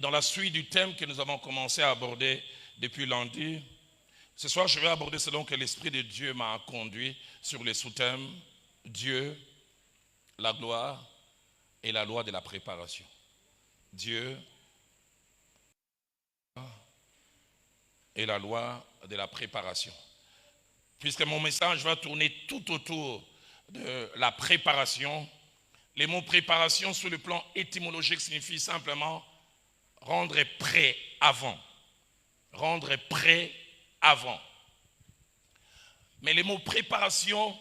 Dans la suite du thème que nous avons commencé à aborder depuis lundi, ce soir je vais aborder selon que l'Esprit de Dieu m'a conduit sur les sous-thèmes Dieu, la gloire et la loi de la préparation. Dieu et la loi de la préparation. Puisque mon message va tourner tout autour de la préparation. Les mots préparation sur le plan étymologique signifient simplement rendre prêt avant. Rendre prêt avant. Mais les mots préparation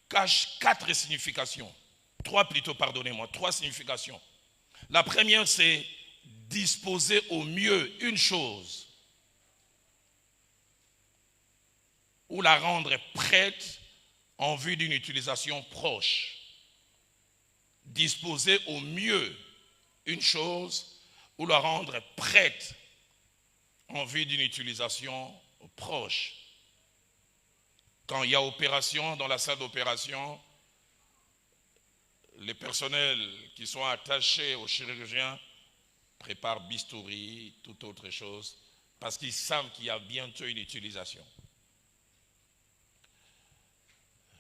cachent quatre significations. Trois significations. La première, c'est disposer au mieux une chose ou la rendre prête en vue d'une utilisation proche. Disposer au mieux une chose ou la rendre prête en vue d'une utilisation proche. Quand il y a opération dans la salle d'opération, les personnels qui sont attachés aux chirurgiens préparent bistouri, toute autre chose, parce qu'ils savent qu'il y a bientôt une utilisation.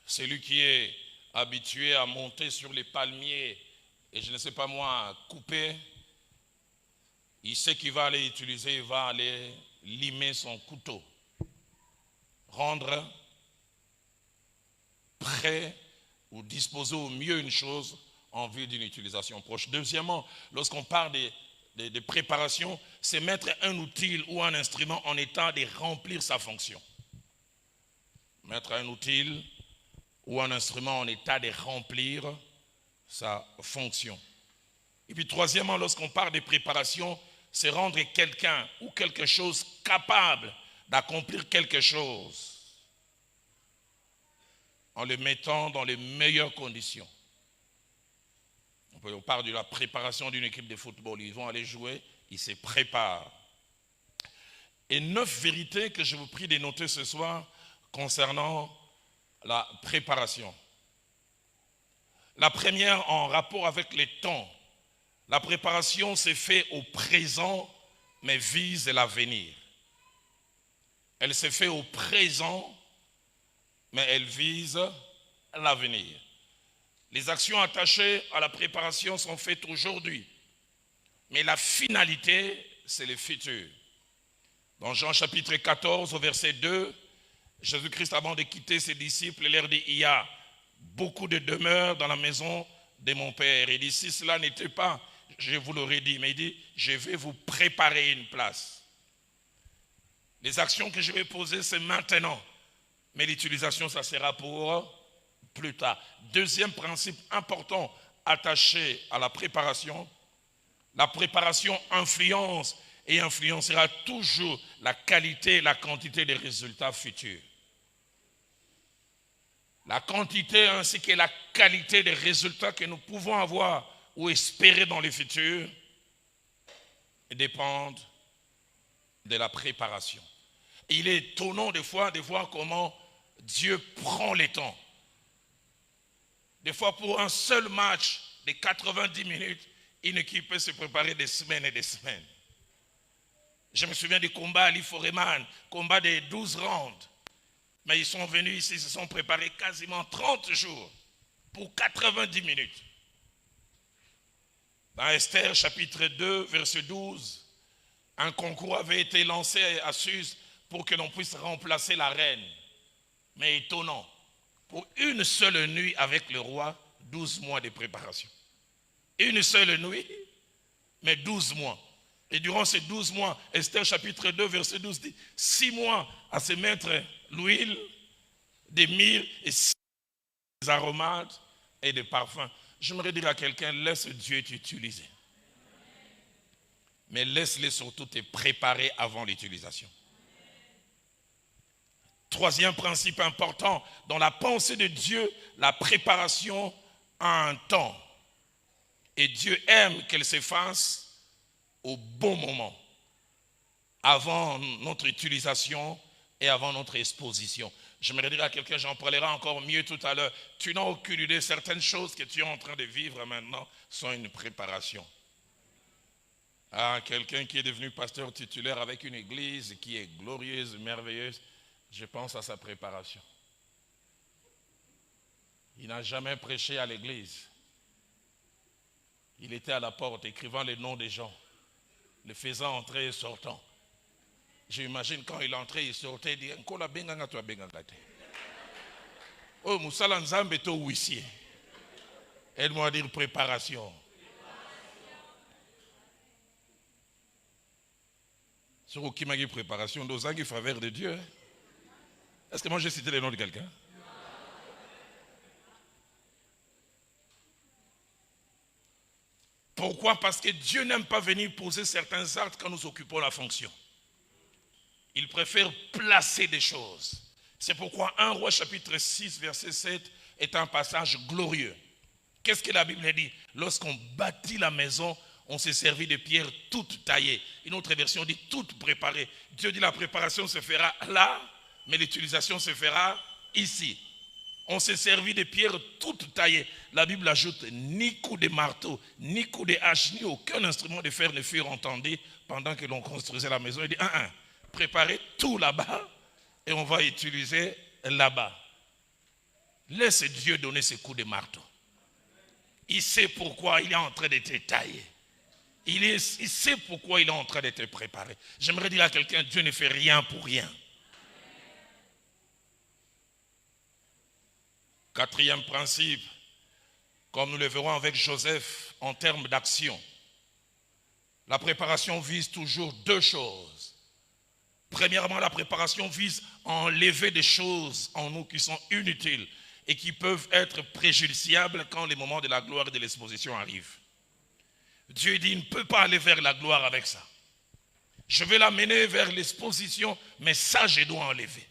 Celui qui est habitué à monter sur les palmiers et je ne sais pas moi, à couper, il sait qu'il va aller utiliser, il va aller limer son couteau. Rendre prêt ou disposer au mieux une chose en vue d'une utilisation proche. Deuxièmement, lorsqu'on parle de préparation, c'est mettre un outil ou un instrument en état de remplir sa fonction. Mettre un outil ou un instrument en état de remplir sa fonction. Et puis troisièmement, lorsqu'on parle de préparation, c'est rendre quelqu'un ou quelque chose capable d'accomplir quelque chose en le mettant dans les meilleures conditions. On parle de la préparation d'une équipe de football. Ils vont aller jouer, ils se préparent. Et 9 vérités que je vous prie de noter ce soir concernant la préparation. La première en rapport avec les temps. La préparation se fait au présent, mais vise l'avenir. Elle se fait au présent, mais elle vise l'avenir. Les actions attachées à la préparation sont faites aujourd'hui, mais la finalité, c'est le futur. Dans Jean chapitre 14, au verset 2, Jésus-Christ, avant de quitter ses disciples, leur dit, il y a beaucoup de demeures dans la maison de mon Père. Il dit, si cela n'était pas, je vous l'aurais dit, mais il dit, je vais vous préparer une place. Les actions que je vais poser, c'est maintenant. Mais l'utilisation, ça sera pour plus tard. Deuxième principe important attaché à la préparation influence et influencera toujours la qualité et la quantité des résultats futurs. La quantité ainsi que la qualité des résultats que nous pouvons avoir ou espérer dans le futur dépendent de la préparation. Et il est étonnant des fois de voir comment Dieu prend le temps. Des fois pour un seul match de 90 minutes, une équipe peut se préparer des semaines et des semaines. Je me souviens du combat à Liforeman, combat de 12 rounds. Mais ils sont venus ici, ils se sont préparés quasiment 30 jours pour 90 minutes. Dans Esther chapitre 2, verset 12, un concours avait été lancé à Suse pour que l'on puisse remplacer la reine. Mais étonnant, pour une seule nuit avec le roi, 12 mois de préparation. Une seule nuit, mais 12 mois. Et durant ces 12 mois, Esther chapitre 2, verset 12 dit, 6 mois à se mettre l'huile, des myrrhes et 6 aromates et des parfums. J'aimerais dire à quelqu'un, laisse Dieu t'utiliser. Mais laisse-le surtout te préparer avant l'utilisation. Troisième principe important, dans la pensée de Dieu, la préparation a un temps. Et Dieu aime qu'elle se fasse au bon moment, avant notre utilisation et avant notre exposition. J'aimerais dire à quelqu'un, j'en parlerai encore mieux tout à l'heure, tu n'as aucune idée, certaines choses que tu es en train de vivre maintenant sont une préparation. à quelqu'un qui est devenu pasteur titulaire avec une église qui est glorieuse, merveilleuse, je pense à sa préparation. Il n'a jamais prêché à l'église. Il était à la porte écrivant les noms des gens, les faisant entrer et sortant. J'imagine quand il entrait, il sortait, il dit « Nkola benganga toi benganga te. Oh, Moussala Nzambe to huissier. » Aide-moi à dire préparation. Sur qui m'a dit préparation, dans un faveur de Dieu. Est-ce que moi j'ai cité le nom de quelqu'un? Pourquoi? Parce que Dieu n'aime pas venir poser certains actes quand nous occupons la fonction. Il préfère placer des choses. C'est pourquoi 1 Roi chapitre 6 verset 7 est un passage glorieux. Qu'est-ce que la Bible dit? Lorsqu'on bâtit la maison, on s'est servi de pierres toutes taillées. Une autre version dit toutes préparées. Dieu dit la préparation se fera là, mais l'utilisation se fera ici. On s'est servi de pierres toutes taillées. La Bible ajoute ni coup de marteau, ni coup de hache, ni aucun instrument de fer ne furent entendus pendant que l'on construisait la maison. Il dit préparez tout là-bas et on va utiliser là-bas. Laisse Dieu donner ses coups de marteau. Il sait pourquoi il est en train de te tailler. Il sait pourquoi il est en train de te préparer. J'aimerais dire à quelqu'un, Dieu ne fait rien pour rien. Quatrième principe, comme nous le verrons avec Joseph en termes d'action. La préparation vise toujours deux choses. Premièrement, la préparation vise à enlever des choses en nous qui sont inutiles et qui peuvent être préjudiciables quand les moments de la gloire et de l'exposition arrivent. Dieu dit, il ne peut pas aller vers la gloire avec ça. Je vais l'amener vers l'exposition, mais ça, je dois enlever.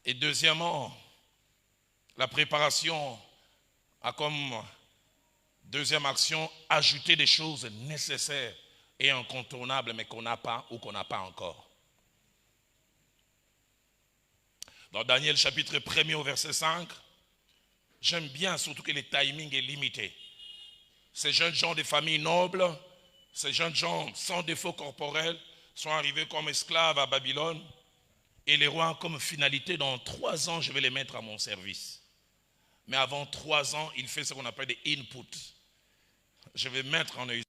Et deuxièmement, la préparation a comme deuxième action ajouter des choses nécessaires et incontournables, mais qu'on n'a pas ou qu'on n'a pas encore. Dans Daniel chapitre 1er au verset 5, j'aime bien surtout que le timing est limité. Ces jeunes gens de familles nobles, ces jeunes gens sans défaut corporel sont arrivés comme esclaves à Babylone. Et les rois, comme finalité, dans 3 ans, je vais les mettre à mon service. Mais avant 3 ans, il fait ce qu'on appelle des inputs. Je vais mettre en eux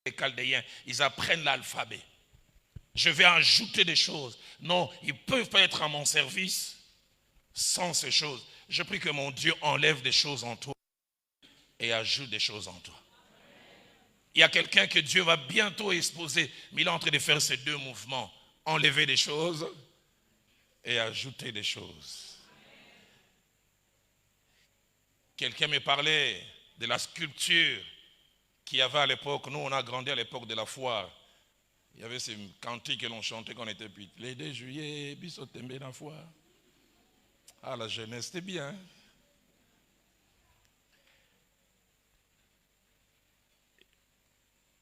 les Chaldéens. Ils apprennent l'alphabet. Je vais ajouter des choses. Non, ils ne peuvent pas être à mon service sans ces choses. Je prie que mon Dieu enlève des choses en toi et ajoute des choses en toi. Il y a quelqu'un que Dieu va bientôt exposer, mais il est en train de faire ces deux mouvements. Enlever des choses et ajouter des choses. Quelqu'un me parlait de la sculpture qu'il y avait à l'époque. Nous, on a grandi à l'époque de la foire. Il y avait ces cantiques que l'on chantait quand on était petit. Les 2 juillet, biso tembe dans la foire. Ah, la jeunesse, c'était bien.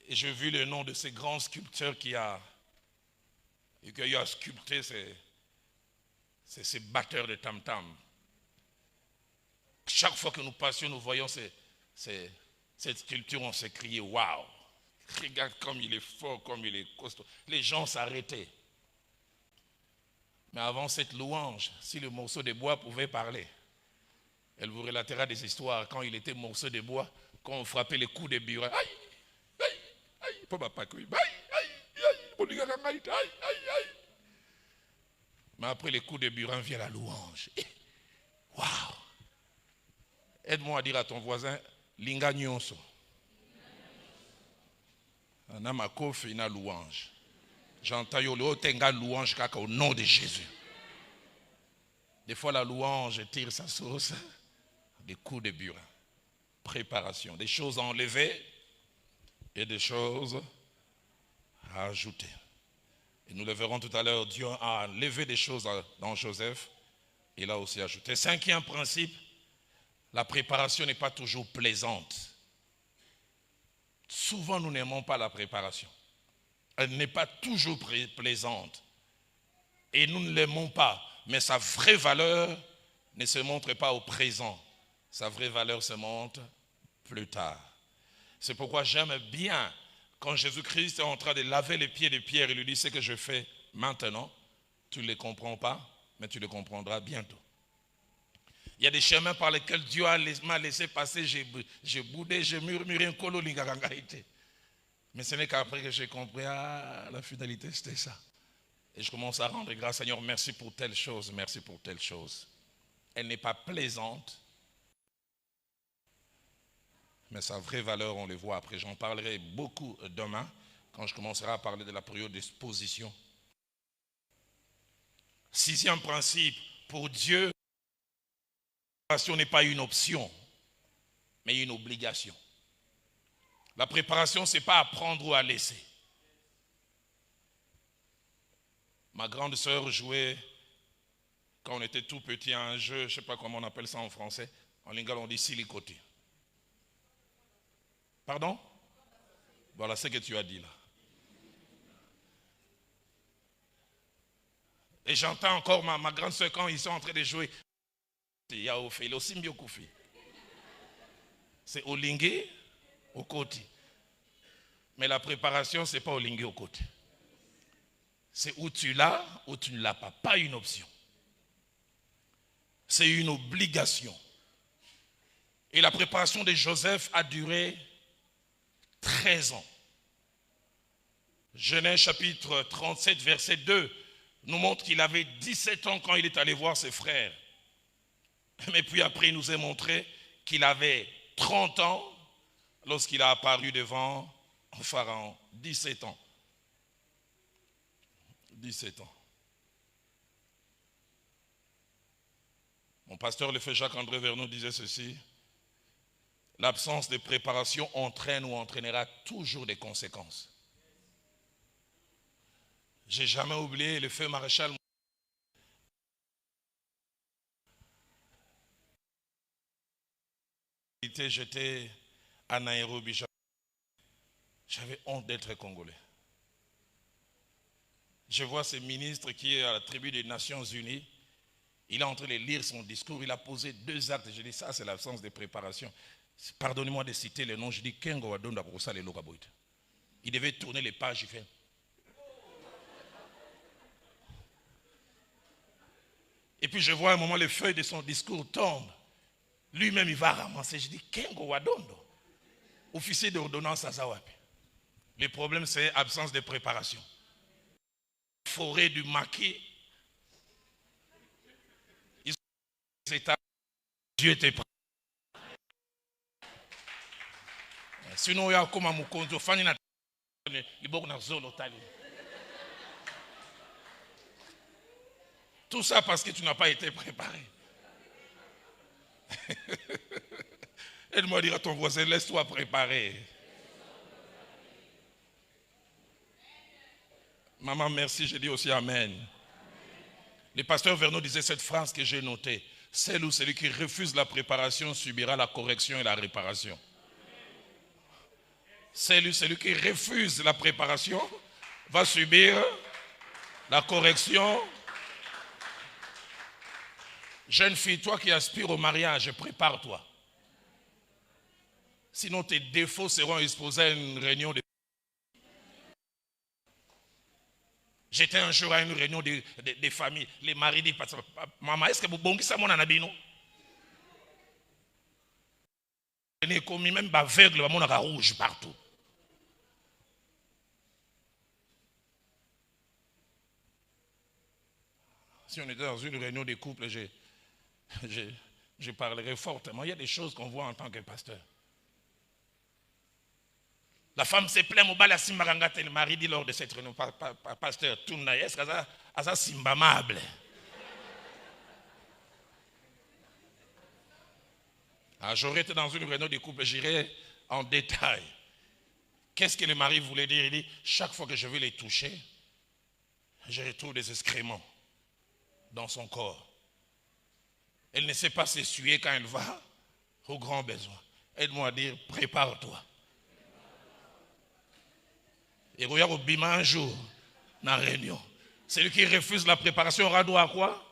Et j'ai vu le nom de ces grands sculpteurs qui a sculpté ces batteurs de tam-tam. Chaque fois que nous passions, nous voyons cette sculpture, on s'est crié « Waouh !» Regarde comme il est fort, comme il est costaud. Les gens s'arrêtaient. Mais avant cette louange, si le morceau de bois pouvait parler, elle vous relatera des histoires. Quand il était morceau de bois, quand on frappait les coups de burin, aïe, aïe, aïe, pas ma aïe, aïe, aïe, aïe. Mais après les coups de burin vient la louange. Waouh! Aide-moi à dire à ton voisin, linga nyonso. Anamako fait une louange. J'entends le tenga louange kaka au nom de Jésus. Des fois la louange tire sa sauce. Des coups de burin. Préparation. Des choses à enlever et des choses à ajouter. Et nous le verrons tout à l'heure, Dieu a enlevé des choses dans Joseph. Il a aussi ajouté. 5e principe, la préparation n'est pas toujours plaisante. Souvent, nous n'aimons pas la préparation. Elle n'est pas toujours plaisante. Et nous ne l'aimons pas. Mais sa vraie valeur ne se montre pas au présent. Sa vraie valeur se montre plus tard. C'est pourquoi j'aime bien quand Jésus-Christ est en train de laver les pieds de Pierre, il lui dit: ce que je fais maintenant, tu ne les comprends pas, mais tu les comprendras bientôt. Il y a des chemins par lesquels Dieu m'a laissé passer, j'ai boudé, j'ai murmuré un colo lingarangaïté. Mais ce n'est qu'après que j'ai compris, la fidélité c'était ça. Et je commence à rendre grâce, Seigneur, merci pour telle chose, merci pour telle chose. Elle n'est pas plaisante, mais sa vraie valeur, on le voit après. J'en parlerai beaucoup demain, quand je commencerai à parler de la période d'exposition. Sixième principe, pour Dieu, la préparation n'est pas une option, mais une obligation. La préparation, ce n'est pas à prendre ou à laisser. Ma grande sœur jouait, quand on était tout petit, à un jeu, je ne sais pas comment on appelle ça en français. En lingala, on dit silicoté. Pardon? Voilà ce que tu as dit là. Et j'entends encore ma grande sœur quand ils sont en train de jouer. C'est au lingué, au côté. Mais la préparation, ce n'est pas au lingué, au côté. C'est où tu l'as ou tu ne l'as pas. Pas une option. C'est une obligation. Et la préparation de Joseph a duré 13 ans. Genèse chapitre 37, verset 2 nous montre qu'il avait 17 ans quand il est allé voir ses frères. Mais puis après, il nous a montré qu'il avait 30 ans lorsqu'il a apparu devant Pharaon. 17 ans. 17 ans. Mon pasteur, le frère Jacques-André Vernon, disait ceci: l'absence de préparation entraîne ou entraînera toujours des conséquences. J'ai jamais oublié le feu maréchal. J'étais à Nairobi. J'avais honte d'être congolais. Je vois ce ministre qui est à la tribu des Nations Unies. Il est en train de lire son discours. Il a posé 2 actes. Je dis, ça c'est l'absence de préparation. Pardonnez-moi de citer le nom. Je dis, Kengo Wadonda pour ça les Lokaboit. Il devait tourner les pages. Il fait. Et puis je vois à un moment les feuilles de son discours tombent. Lui-même il va ramasser. Je dis, Kengo Wadondo, officier d'ordonnance à Zawapi. Le problème c'est absence de préparation. Forêt du maquis. Dieu était prêt. Sinon il y a comme un moukonzo. Tout ça parce que tu n'as pas été préparé. Aide-moi à dire à ton voisin, laisse-toi préparer. Maman, merci, je dis aussi Amen. Le pasteur Vernon disait cette phrase que j'ai notée: celle ou celui qui refuse la préparation subira la correction et la réparation. Celle ou celui qui refuse la préparation va subir la correction. Jeune fille, toi qui aspires au mariage, prépare-toi. Sinon tes défauts seront exposés à une réunion de... J'étais un jour à une réunion des familles. Les maris disent, maman, est-ce que vous bongissez ça mon anabino? On est commis même aveugle, on a rouge partout. Si on était dans une réunion de couples, je parlerai fortement. Il y a des choses qu'on voit en tant que pasteur. La femme se plaint, le mari dit lors de cette réunion, pasteur, est-ce que ça simbamable? J'aurais été dans une réunion de couple, j'irai en détail. Qu'est-ce que le mari voulait dire? Il dit, chaque fois que je vais les toucher, je retrouve des excréments dans son corps. Elle ne sait pas s'essuyer quand elle va au grand besoin. Aide-moi à dire, prépare-toi. Et regarde au bima un jour, dans la réunion. Celui qui refuse la préparation aura droit à quoi?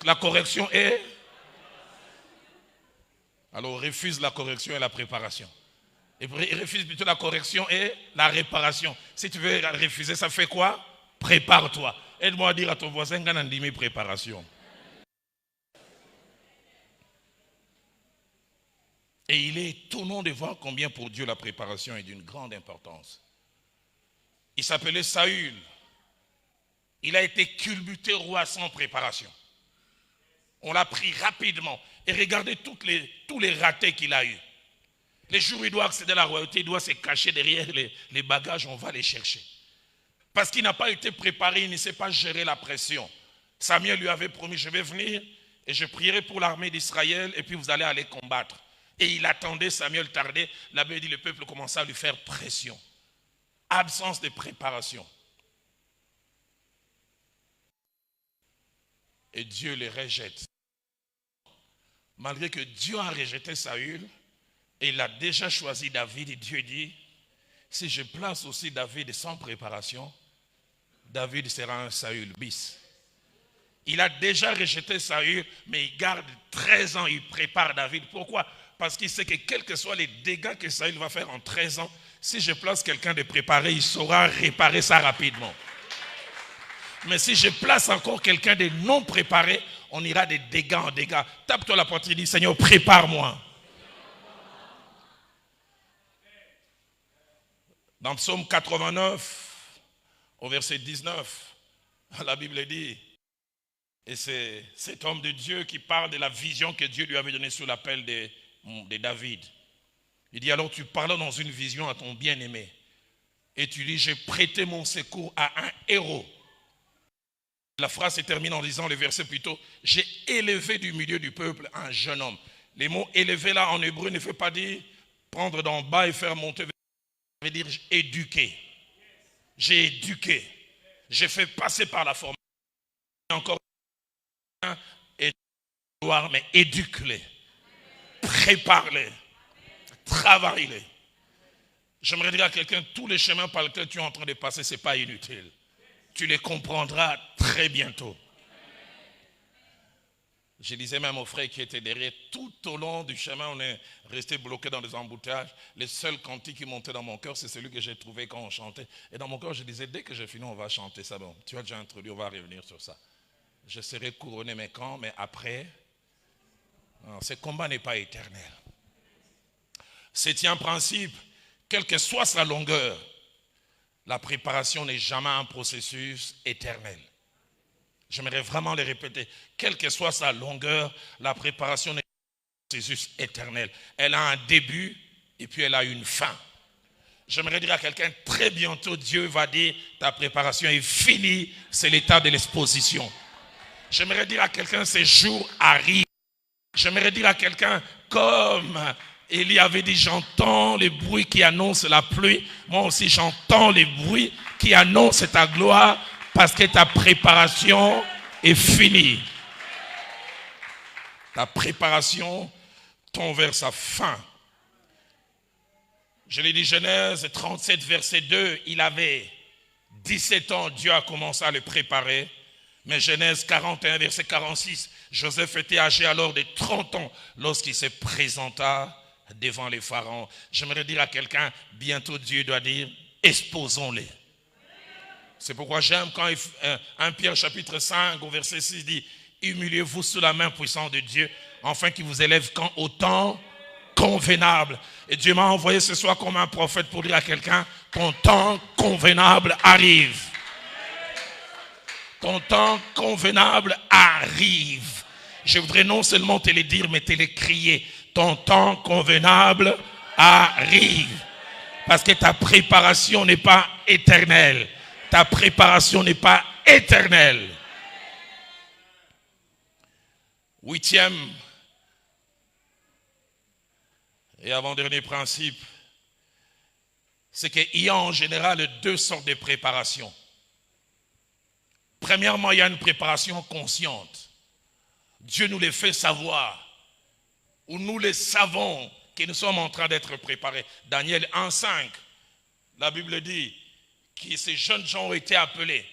La correction est... Alors refuse la correction et la préparation. Il refuse plutôt la correction et la réparation. Si tu veux refuser, ça fait quoi? Prépare-toi. Aide-moi à dire à ton voisin, Ganandimi, préparation. Et il est étonnant de voir combien pour Dieu la préparation est d'une grande importance. Il s'appelait Saül. Il a été culbuté roi sans préparation. On l'a pris rapidement. Et regardez tous les ratés qu'il a eus. Les jours où il doit accéder à la royauté, il doit se cacher derrière les bagages, on va les chercher. Parce qu'il n'a pas été préparé, il ne sait pas gérer la pression. Samuel lui avait promis, je vais venir et je prierai pour l'armée d'Israël et puis vous allez aller combattre. Et il attendait, Samuel tardait, la Bible dit le peuple commençait à lui faire pression. Absence de préparation. Et Dieu les rejette. Malgré que Dieu a rejeté Saül, et il a déjà choisi David, et Dieu dit, si je place aussi David sans préparation, David sera un Saül bis. Il a déjà rejeté Saül, mais il garde 13 ans, il prépare David. Pourquoi? Parce qu'il sait que quels que soient les dégâts que Saül va faire en 13 ans, si je place quelqu'un de préparé, il saura réparer ça rapidement. Mais si je place encore quelqu'un de non préparé, on ira de dégâts en dégâts. Tape-toi la poitrine et dis, Seigneur, prépare-moi. Dans Psaume 89, au verset 19, la Bible dit, et c'est cet homme de Dieu qui parle de la vision que Dieu lui avait donnée sous l'appel de David. Il dit, alors tu parles dans une vision à ton bien-aimé. Et tu dis, j'ai prêté mon secours à un héros. La phrase se termine en disant, le verset plutôt, j'ai élevé du milieu du peuple un jeune homme. Les mots élevé là en hébreu ne fait pas dire prendre d'en bas et faire monter. Ça veut dire éduquer. J'ai éduqué. J'ai fait passer par la formation. Encore et gloire, mais éduque-les. Prépare-les. Travaille-les. J'aimerais dire à quelqu'un, tous les chemins par lesquels tu es en train de passer, ce n'est pas inutile. Tu les comprendras très bientôt. Je disais même aux frères qui étaient derrière, tout au long du chemin, on est resté bloqué dans des embouteillages. Les seuls cantiques qui montaient dans mon cœur, c'est celui que j'ai trouvé quand on chantait. Et dans mon cœur, je disais, dès que j'ai fini, on va chanter ça. Bon, tu as déjà introduit, on va revenir sur ça. Je serai couronné, mais quand? Mais après, non, ce combat n'est pas éternel. Septième principe, quelle que soit sa longueur, la préparation n'est jamais un processus éternel. J'aimerais vraiment le répéter. Quelle que soit sa longueur, la préparation n'est pas un processus éternel. Elle a un début et puis elle a une fin. J'aimerais dire à quelqu'un, très bientôt, Dieu va dire, ta préparation est finie, c'est l'étape de l'exposition. J'aimerais dire à quelqu'un, ces jours arrivent. J'aimerais dire à quelqu'un, comme Élie avait dit, j'entends les bruits qui annoncent la pluie. Moi aussi, j'entends les bruits qui annoncent ta gloire parce que ta préparation est finie. Ta préparation tend vers sa fin. Je l'ai dit, Genèse 37, verset 2, il avait 17 ans, Dieu a commencé à le préparer. Mais Genèse 41, verset 46, Joseph était âgé alors de 30 ans lorsqu'il se présenta devant les pharaons. J'aimerais dire à quelqu'un, bientôt Dieu doit dire, exposons-les. C'est pourquoi j'aime quand 1 Pierre chapitre 5 au verset 6 dit, humiliez-vous sous la main puissante de Dieu, afin qu'il vous élève quand au temps convenable. Et Dieu m'a envoyé ce soir comme un prophète pour dire à quelqu'un, ton temps convenable arrive. Ton temps convenable arrive. Je voudrais non seulement te le dire, mais te le crier. Ton temps convenable arrive. Parce que ta préparation n'est pas éternelle. Ta préparation n'est pas éternelle. Huitième et avant-dernier principe, c'est qu'il y a en général deux sortes de préparation. Premièrement, il y a une préparation consciente. Dieu nous les fait savoir, ou nous les savons que nous sommes en train d'être préparés. Daniel 1,5, la Bible dit que ces jeunes gens ont été appelés.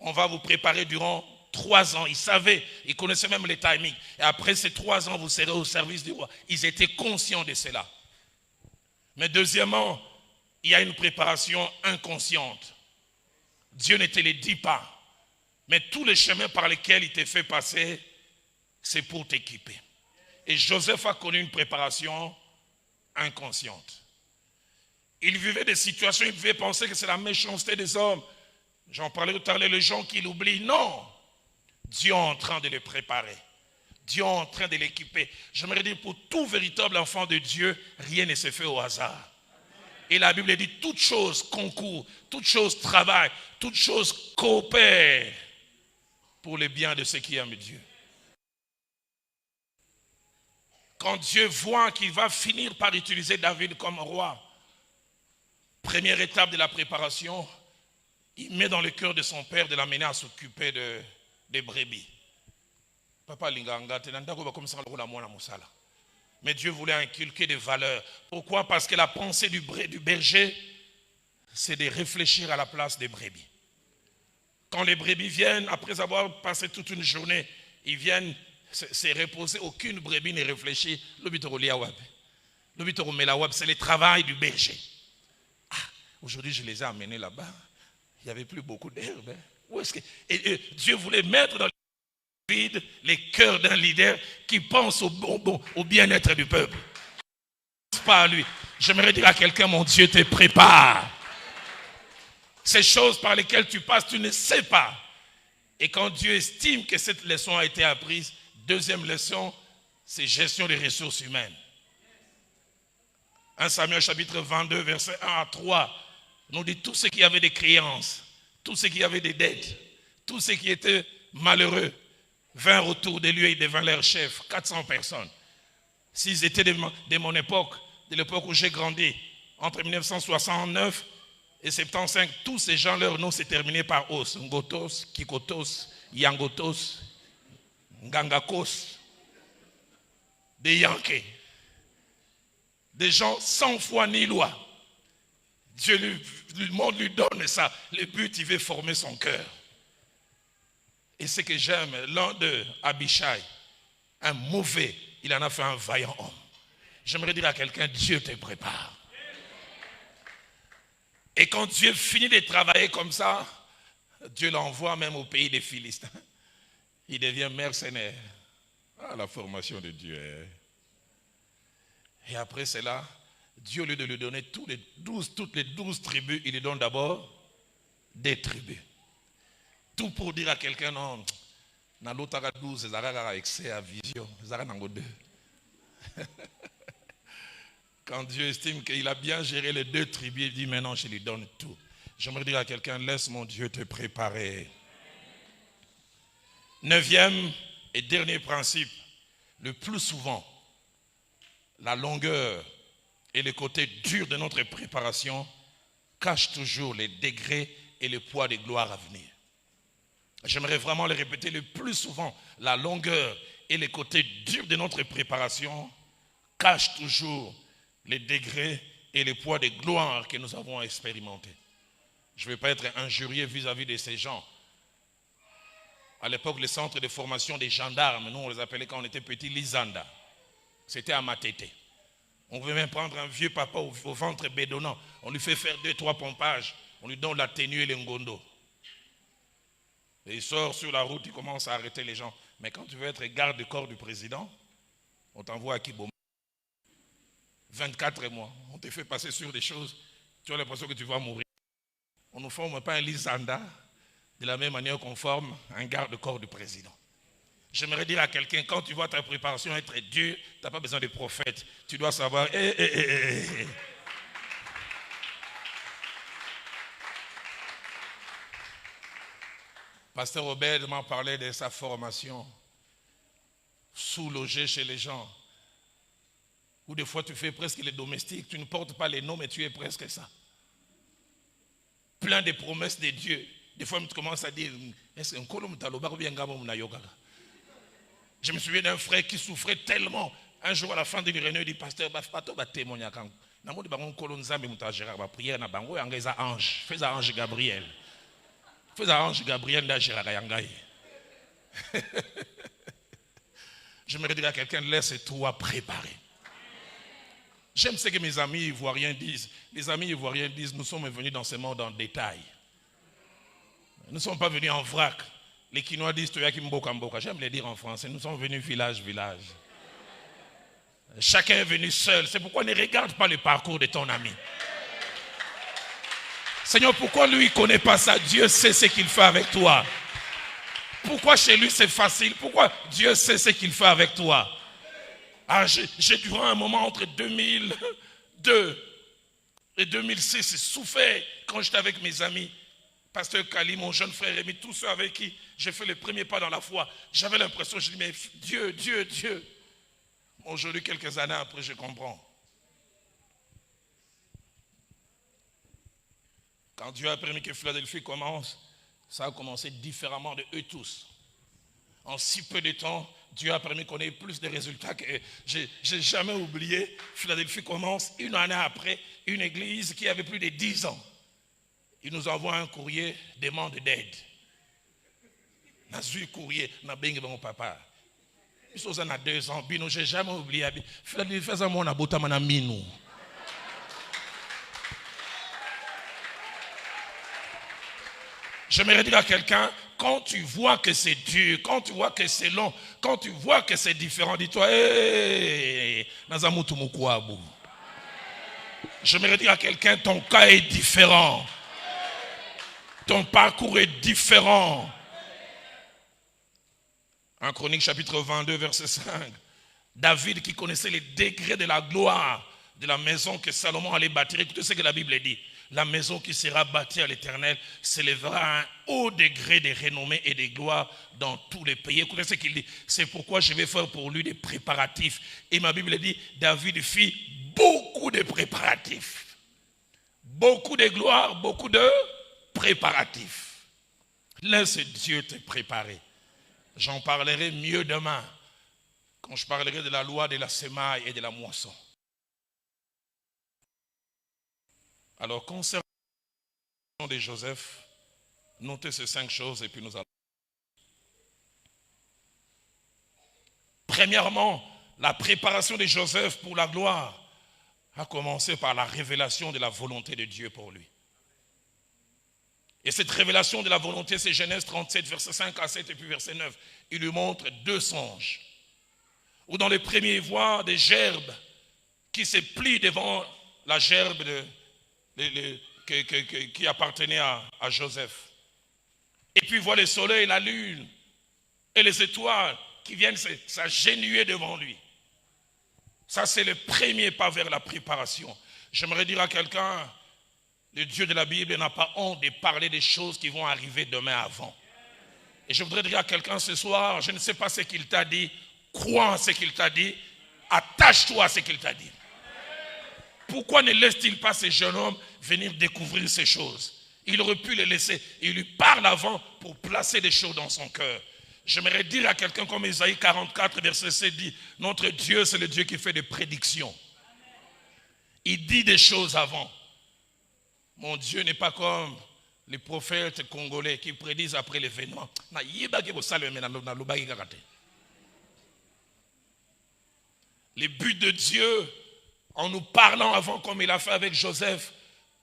On va vous préparer durant 3 ans. Ils savaient, ils connaissaient même les timings. Et après ces 3 ans, vous serez au service du roi. Ils étaient conscients de cela. Mais deuxièmement, il y a une préparation inconsciente. Dieu ne te le dit pas. Mais tous les chemins par lesquels il te fait passer, c'est pour t'équiper. Et Joseph a connu une préparation inconsciente. Il vivait des situations, il devait penser que c'est la méchanceté des hommes. J'en parlais tout à l'heure, les gens qui l'oublient. Non! Dieu est en train de les préparer. Dieu est en train de l'équiper. J'aimerais dire, pour tout véritable enfant de Dieu, rien ne se fait au hasard. Et la Bible dit, toute chose concourt, toute chose travaille, toute chose coopère pour le bien de ceux qui aiment Dieu. Quand Dieu voit qu'il va finir par utiliser David comme roi, première étape de la préparation, il met dans le cœur de son père de l'amener à s'occuper des brebis. Papa Linganga, mais Dieu voulait inculquer des valeurs. Pourquoi? Parce que la pensée du berger, c'est de réfléchir à la place des brebis. Quand les brebis viennent, après avoir passé toute une journée, ils viennent se reposer, aucune brebis ne réfléchit. C'est le travail du berger. Aujourd'hui, je les ai amenés là-bas. Il n'y avait plus beaucoup d'herbe. Où est-ce que... Et Dieu voulait mettre dans le vide les cœurs d'un leader qui pense au bien-être du peuple. Pas à lui. J'aimerais dire à quelqu'un, mon Dieu te prépare. Ces choses par lesquelles tu passes, tu ne sais pas. Et quand Dieu estime que cette leçon a été apprise, deuxième leçon, c'est gestion des ressources humaines. 1 Samuel chapitre 22, verset 1 à 3, nous dit tous ceux qui avaient des créances, tous ceux qui avaient des dettes, tous ceux qui étaient malheureux, vinrent autour de lui et devinrent leur chef, 400 personnes. S'ils étaient de mon époque, de l'époque où j'ai grandi, entre 1969 et 75, tous ces gens, leur nom s'est terminé par os. Ngotos, Kikotos, Yangotos, Ngangakos, des Yankés. Des gens sans foi ni loi. Dieu le monde lui donne ça. Le but, il veut former son cœur. Et ce que j'aime, l'un d'eux, Abishai, un mauvais, il en a fait un vaillant homme. J'aimerais dire à quelqu'un, Dieu te prépare. Et quand Dieu finit de travailler comme ça, Dieu l'envoie même au pays des Philistins. Il devient mercenaire. Ah, la formation de Dieu. Et après cela, Dieu, au lieu de lui donner toutes les 12 tribus, il lui donne d'abord des tribus. Tout pour dire à quelqu'un, non, dans l'autre 12, ils ont accès à vision. Ils ont 2. Quand Dieu estime qu'il a bien géré les 2 tribus, il dit maintenant je lui donne tout. J'aimerais dire à quelqu'un, laisse mon Dieu te préparer. 9e et dernier principe, le plus souvent, la longueur et le côté dur de notre préparation cachent toujours les degrés et le poids des gloires à venir. J'aimerais vraiment le répéter le plus souvent, la longueur et le côté dur de notre préparation cachent toujours les degrés et le poids des gloires que nous avons expérimentés. Je ne vais pas être injurieux vis-à-vis de ces gens. À l'époque, le centre de formation des gendarmes, nous on les appelait quand on était petits l'Isanda. C'était à Matete. On veut même prendre un vieux papa au ventre bédonnant. On lui fait faire 2-3 pompages. On lui donne la tenue et le ngondo. Et il sort sur la route, il commence à arrêter les gens. Mais quand tu veux être garde du corps du président, on t'envoie à Kiboma. 24 mois. On te fait passer sur des choses. Tu as l'impression que tu vas mourir. On ne forme pas un Lisanda de la même manière qu'on forme un garde du corps du président. J'aimerais dire à quelqu'un, quand tu vois ta préparation être dure, tu n'as pas besoin de prophète. Tu dois savoir, Pasteur Robert m'a parlé de sa formation, sous-logé chez les gens. Ou des fois tu fais presque les domestiques, tu ne portes pas les noms, mais tu es presque ça. Plein de promesses de Dieu. Des fois tu commences à dire, est-ce qu'un colombe taloba ou bien gamo mna yoga? Je me souviens d'un frère qui souffrait tellement. Un jour à la fin de l'réunion, il dit, pasteur, bafato ba témoigner quand. Namo de bangon kolonzambe mutajera ba prière na bango yanga za ange. Fais un ange Gabriel. Fais un ange Gabriel da gérara yangaï. Je me dire à quelqu'un, laisse-toi préparer. J'aime ce que mes amis ivoiriens disent. Les amis ivoiriens disent, nous sommes venus dans ce monde en détail. Nous ne sommes pas venus en vrac. Les Quinois disent, j'aime les dire en français, nous sommes venus village. Chacun est venu seul. C'est pourquoi ne regarde pas le parcours de ton ami. Seigneur, pourquoi lui ne connaît pas ça? Dieu sait ce qu'il fait avec toi. Pourquoi chez lui c'est facile? Pourquoi Dieu sait ce qu'il fait avec toi? J'ai durant un moment entre 2002 et 2006 souffert quand j'étais avec mes amis. Pasteur Kali, mon jeune frère Rémi, tous ceux avec qui j'ai fait le premier pas dans la foi. J'avais l'impression, je dis, mais Dieu. Aujourd'hui, quelques années après, je comprends. Quand Dieu a permis que Philadelphie commence, ça a commencé différemment de eux tous. En si peu de temps, Dieu a permis qu'on ait plus de résultats que j'ai jamais oublié. Philadelphie commence une année après, une église qui avait plus de 10 ans. Il nous envoie un courrier, demande d'aide. N'a eu courrier, n'a bien mon papa. Ils sont à 2 ans, bino, j'ai jamais oublié. Philadelphie faisait mon abota manaminou. J'aimerais dire à quelqu'un, quand tu vois que c'est dur, quand tu vois que c'est long, quand tu vois que c'est différent, dis-toi, j'aimerais dire à quelqu'un, ton cas est différent. Ton parcours est différent. En Chronique chapitre 22, verset 5, David qui connaissait les degrés de la gloire de la maison que Salomon allait bâtir. Écoutez ce que la Bible dit. La maison qui sera bâtie à l'Éternel s'élèvera à un haut degré de renommée et de gloire dans tous les pays. Écoutez ce qu'il dit. C'est pourquoi je vais faire pour lui des préparatifs. Et ma Bible dit, David fit beaucoup de préparatifs. Beaucoup de gloire, beaucoup de préparatifs. Laisse Dieu te préparer. J'en parlerai mieux demain, quand je parlerai de la loi de la semaille et de la moisson. Alors, concernant la de Joseph, notez ces 5 choses et puis nous allons. Premièrement, la préparation de Joseph pour la gloire a commencé par la révélation de la volonté de Dieu pour lui. Et cette révélation de la volonté, c'est Genèse 37, verset 5 à 7 et puis verset 9. Il lui montre 2 songes. Où dans le premier, il voit des gerbes qui se plient devant la gerbe qui appartenait à Joseph. Et puis il voit le soleil, la lune et les étoiles qui viennent s'agenouiller devant lui. Ça, c'est le premier pas vers la préparation. J'aimerais dire à quelqu'un, le Dieu de la Bible n'a pas honte de parler des choses qui vont arriver demain avant. Et je voudrais dire à quelqu'un ce soir, je ne sais pas ce qu'il t'a dit, crois en ce qu'il t'a dit, attache-toi à ce qu'il t'a dit. Pourquoi ne laisse-t-il pas ce jeune homme venir découvrir ces choses? Il aurait pu les laisser. Il lui parle avant pour placer des choses dans son cœur. J'aimerais dire à quelqu'un comme Isaïe 44, verset 7 dit, notre Dieu, c'est le Dieu qui fait des prédictions. Il dit des choses avant. Mon Dieu n'est pas comme les prophètes congolais qui prédisent après l'événement. Le but de Dieu, en nous parlant avant comme il a fait avec Joseph,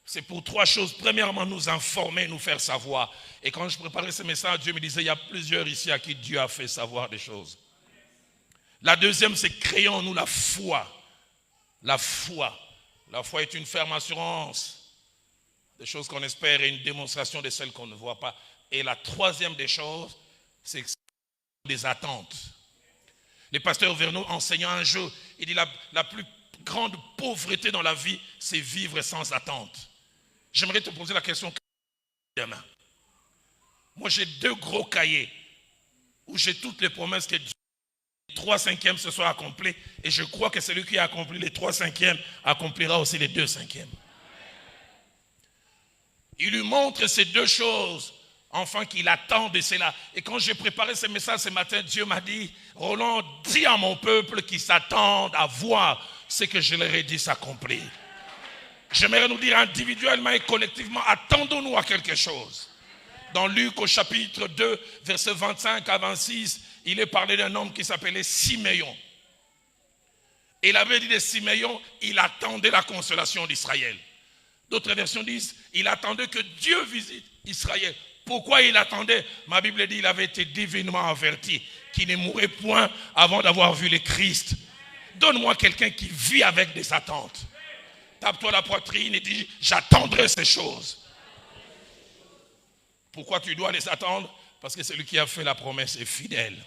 c'est pour 3 choses. Premièrement, nous informer, nous faire savoir. Et quand je préparais ce message, Dieu me disait, il y a plusieurs ici à qui Dieu a fait savoir des choses. La deuxième, c'est créer en nous la foi. La foi. La foi est une ferme assurance des choses qu'on espère et une démonstration de celles qu'on ne voit pas. Et la troisième des choses, c'est des attentes. Le pasteur Verneau enseignant un jour, il dit la plus grande pauvreté dans la vie, c'est vivre sans attente. J'aimerais te poser la question demain. Moi, j'ai 2 gros cahiers où j'ai toutes les promesses que Dieu, les 3/5 se soient accomplies. Et je crois que celui qui a accompli les 3/5 accomplira aussi les 2/5. Il lui montre ces 2 choses, enfin qu'il attend de cela. Et quand j'ai préparé ce message ce matin, Dieu m'a dit, Roland, dis à mon peuple qui s'attendent à voir ce que je leur ai dit s'accomplir. J'aimerais nous dire individuellement et collectivement, attendons-nous à quelque chose. Dans Luc au chapitre 2, versets 25 à 26, il est parlé d'un homme qui s'appelait Siméon. Et la Bible dit de Siméon, il attendait la consolation d'Israël. D'autres versions disent, il attendait que Dieu visite Israël. Pourquoi il attendait? Ma Bible dit, il avait été divinement averti qu'il ne mourrait point avant d'avoir vu le Christ. Donne-moi quelqu'un qui vit avec des attentes. Tape-toi la poitrine et dis, j'attendrai ces choses. Pourquoi tu dois les attendre? Parce que celui qui a fait la promesse est fidèle.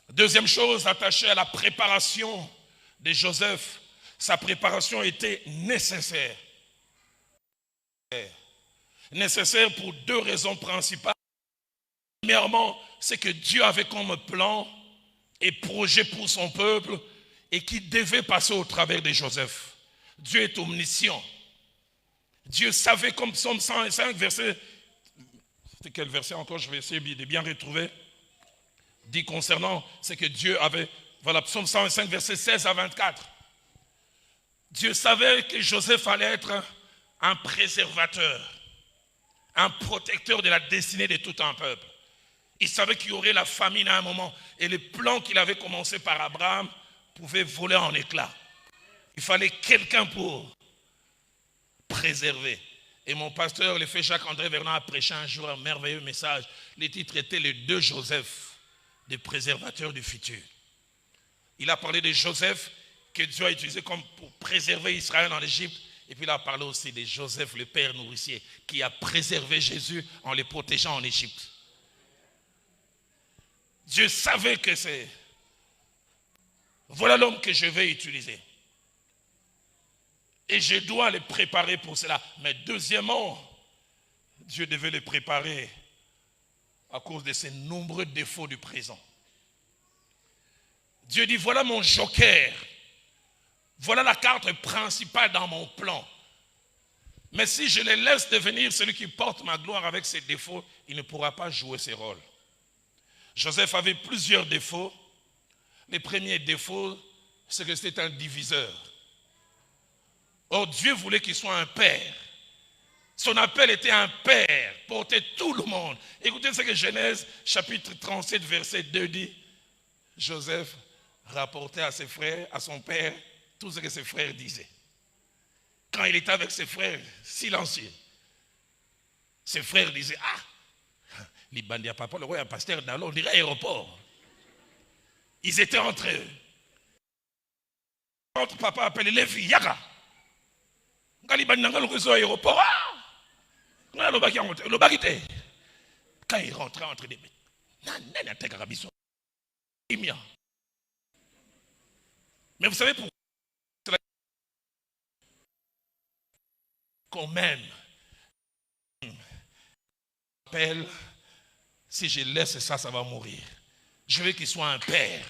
Deuxième chose, attachée à la préparation de Joseph, sa préparation était nécessaire. Nécessaire pour deux raisons principales. Premièrement, c'est que Dieu avait comme plan et projet pour son peuple et qui devait passer au travers de Joseph. Dieu est omniscient. Dieu savait, comme Psaume 105, verset... C'était quel verset encore? Je vais essayer de bien retrouver. Dit concernant, c'est que Dieu avait... Voilà, Psaume 105, verset 16 à 24. Dieu savait que Joseph allait être un préservateur, un protecteur de la destinée de tout un peuple. Il savait qu'il y aurait la famine à un moment. Et les plans qu'il avait commencé par Abraham pouvaient voler en éclats. Il fallait quelqu'un pour préserver. Et mon pasteur, le fait Jacques-André Vernon, a prêché un jour un merveilleux message. Le titre était les deux Joseph, des préservateurs du futur. Il a parlé de Joseph que Dieu a utilisé comme pour préserver Israël en Égypte. Et puis il a parlé aussi de Joseph, le père nourricier, qui a préservé Jésus en le protégeant en Égypte. Dieu savait que c'est... Voilà l'homme que je vais utiliser. Et je dois les préparer pour cela. Mais deuxièmement, Dieu devait les préparer à cause de ses nombreux défauts du présent. Dieu dit, voilà mon joker. Voilà la carte principale dans mon plan. Mais si je les laisse devenir celui qui porte ma gloire avec ses défauts, il ne pourra pas jouer ses rôles. Joseph avait plusieurs défauts. Le premier défaut, c'est que c'était un diviseur. Or, Dieu voulait qu'il soit un père. Son appel était un père, porter tout le monde. Écoutez ce que Genèse, chapitre 37, verset 2 dit. Joseph rapportait à ses frères, à son père, tout ce que ses frères disaient. Quand il était avec ses frères, silencieux, ses frères disaient, ah, les bandits à papa, le roi et pasteur d'Allo, on dirait aéroport. Ils étaient entre eux. Notre papa appelait Lévi, Yaga. Quand il aéroport, quand il rentrait entre des bêtes, mais vous savez pourquoi? Quand même, si je laisse ça, ça va mourir. Je veux qu'il soit un père.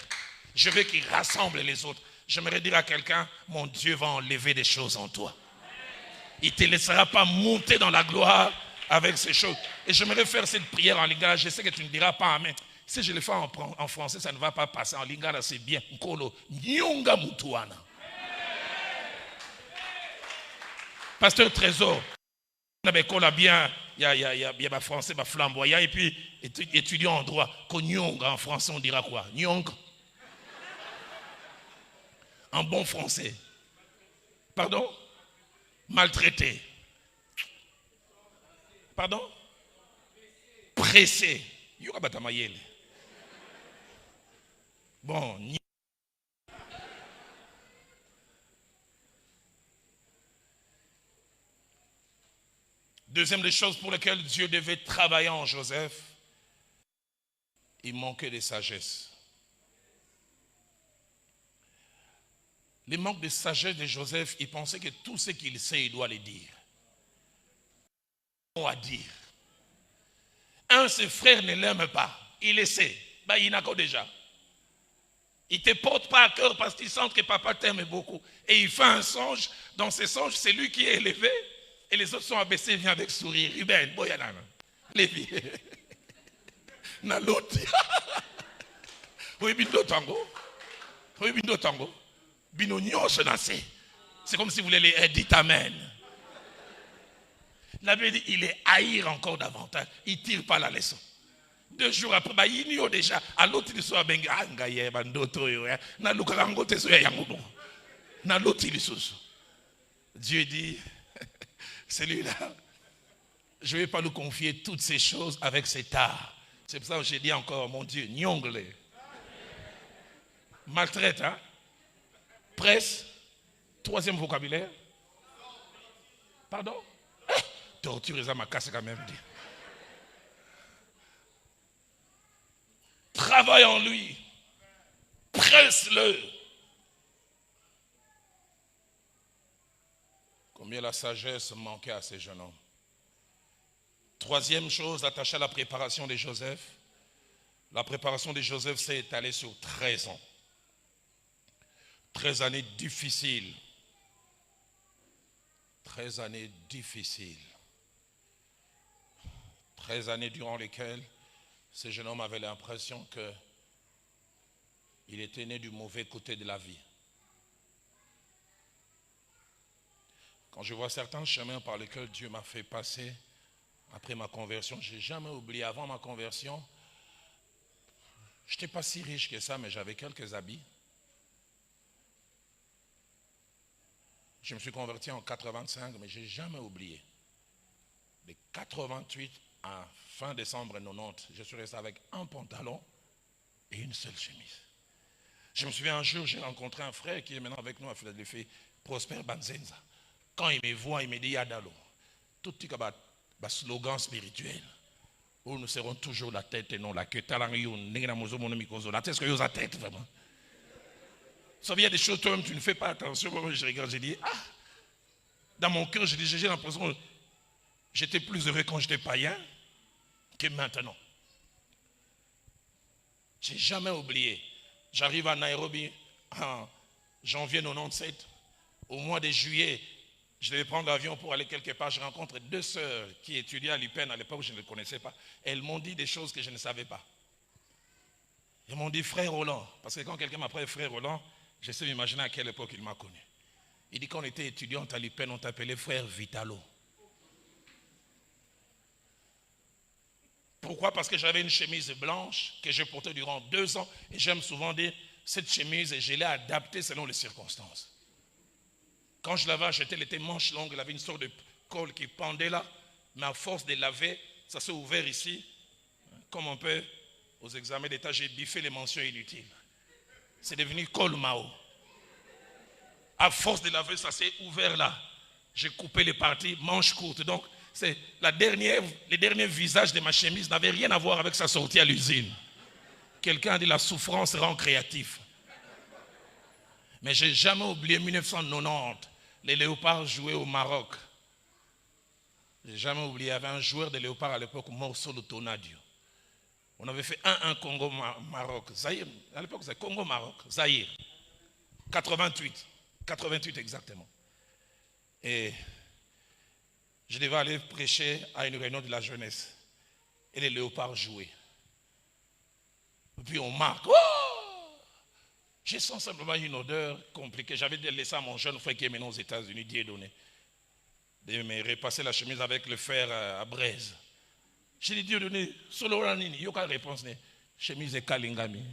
Je veux qu'il rassemble les autres. J'aimerais dire à quelqu'un, mon Dieu va enlever des choses en toi. Il ne te laissera pas monter dans la gloire avec ces choses. Et j'aimerais faire cette prière en lingala. Je sais que tu ne diras pas amen. Si je le fais en français, ça ne va pas passer. En lingala, c'est bien. Pasteur Trésor, il y a ma français, ma flamboyant, et puis étudiant en droit. En français, on dira quoi? Nyong. En bon français. Pardon? Maltraité. Pardon? Pressé. Bon. Deuxième des choses pour lesquelles Dieu devait travailler en Joseph, il manquait de sagesse. Le manque de sagesse de Joseph, il pensait que tout ce qu'il sait, il doit le dire. À dire. Un, ses frères ne l'aiment pas. Il le sait. Il n'a qu'au déjà. Il ne te porte pas à cœur parce qu'il sent que papa t'aime beaucoup. Et il fait un songe. Dans ce songe, c'est lui qui est élevé. Et les autres sont abaissés, il vient avec sourire. Ruben, Boyanana. Lévi. Naloti. Oui, bindo tango. Oui, bindo tango. Binonio se nassé. C'est comme si vous voulez les dites amen. La Bible dit, il les haïr encore davantage. Il ne tire pas la leçon. 2 jours après, bah, il y a déjà. À l'autre, il soit benga, angaye, bandoto, na lukarango te soya yangubo. Na l'autre, il est Dieu dit, celui-là, je ne vais pas lui confier toutes ces choses avec cet art. C'est pour ça que j'ai dit encore, mon Dieu, nyongle. Maltraite, hein? Presse. 3e vocabulaire. Pardon? Torture, ça m'a cassé quand même. Travaille en lui. Presse-le. Combien la sagesse manquait à ces jeunes hommes. 3e chose, attachée à la préparation de Joseph. La préparation de Joseph s'est étalée sur 13 ans. 13 années difficiles. 13 années difficiles. 13 années durant lesquelles ce jeune homme avait l'impression qu'il était né du mauvais côté de la vie. Quand je vois certains chemins par lesquels Dieu m'a fait passer après ma conversion, je n'ai jamais oublié, avant ma conversion, je n'étais pas si riche que ça, mais j'avais quelques habits. Je me suis converti en 85, mais je n'ai jamais oublié. De 88 à fin décembre 90, je suis resté avec un pantalon et une seule chemise. Je me souviens un jour, j'ai rencontré un frère qui est maintenant avec nous à Philadelphie, Prosper Banzenza. Quand il me voit, il me dit Yadalo. Tout petit slogan spirituel où nous serons toujours la tête et non la queue. La tête, est-ce que vous avez la tête vraiment? Ça vient des choses, toi-même, tu ne fais pas attention. Moi, je regarde, je dis, dans mon cœur, j'ai l'impression que j'étais plus heureux quand j'étais païen que maintenant. Je n'ai jamais oublié. J'arrive à Nairobi en janvier 97. Au mois de juillet, je devais prendre l'avion pour aller quelque part. Je rencontre 2 sœurs qui étudiaient à l'UPenn à l'époque où je ne les connaissais pas. Elles m'ont dit des choses que je ne savais pas. Elles m'ont dit frère Roland. Parce que quand quelqu'un m'appelle frère Roland, je sais m'imaginer à quelle époque il m'a connu. Il dit qu'on était étudiante à l'UPenn, on t'appelait frère Vitalo. Pourquoi? Parce que j'avais une chemise blanche que je portais durant 2 ans. Et j'aime souvent dire, cette chemise, je l'ai adaptée selon les circonstances. Quand je l'avais acheté, elle était manche longue, elle avait une sorte de col qui pendait là. Mais à force de laver, ça s'est ouvert ici. Comme on peut, aux examens d'état, j'ai biffé les mentions inutiles. C'est devenu col Mao. À force de laver, ça s'est ouvert là. J'ai coupé les parties, manches courtes. Donc, c'est le dernier visage de ma chemise n'avait rien à voir avec sa sortie à l'usine. Quelqu'un a dit la souffrance rend créatif. Mais je n'ai jamais oublié 1990, les Léopards jouaient au Maroc. Je n'ai jamais oublié, il y avait un joueur de Léopards à l'époque, Morsolo Tonadio. On avait fait 1-1 Congo-Maroc. Zaïre, à l'époque c'est Congo-Maroc, Zaïre. 88 exactement. Et je devais aller prêcher à une réunion de la jeunesse. Et les Léopards jouaient. Et puis on marque. Oh! J'ai senti simplement une odeur compliquée. J'avais laissé à mon jeune frère qui est maintenant aux États-Unis, Dieudonné, de me repasser la chemise avec le fer à braise. J'ai dit Dieudonné, solo ranini, il n'y a aucune réponse. Chemise et kalingami.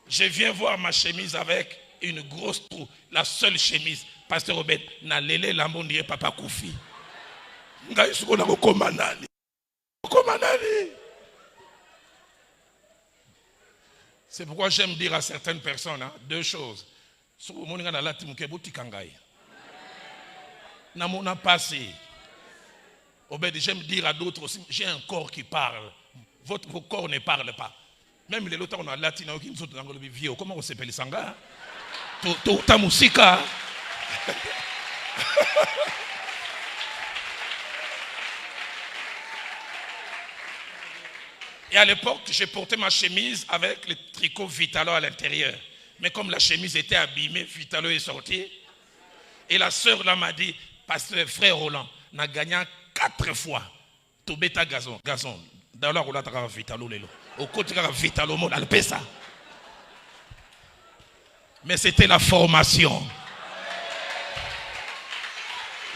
Je viens voir ma chemise avec une grosse trou. La seule chemise, Pasteur Robert, na lele l'amondie papa Koufi. C'est pourquoi j'aime dire à certaines personnes 2 choses. J'aime dire à d'autres aussi, j'ai un corps qui parle. Votre corps ne parle pas. Même les autres, on a latino qui nous ont dans le vieux. Comment on s'appelle Sanga? Ta musique. Et à l'époque, j'ai porté ma chemise avec le tricot Vitalo à l'intérieur. Mais comme la chemise était abîmée, Vitalo est sorti. Et la sœur là m'a dit, pasteur frère Roland, on a gagné 4 fois. Tobeta gazon. Dans la roulade, on a Vitalo lelo. Au côté de Vitalo, on a le ça. Mais c'était la formation.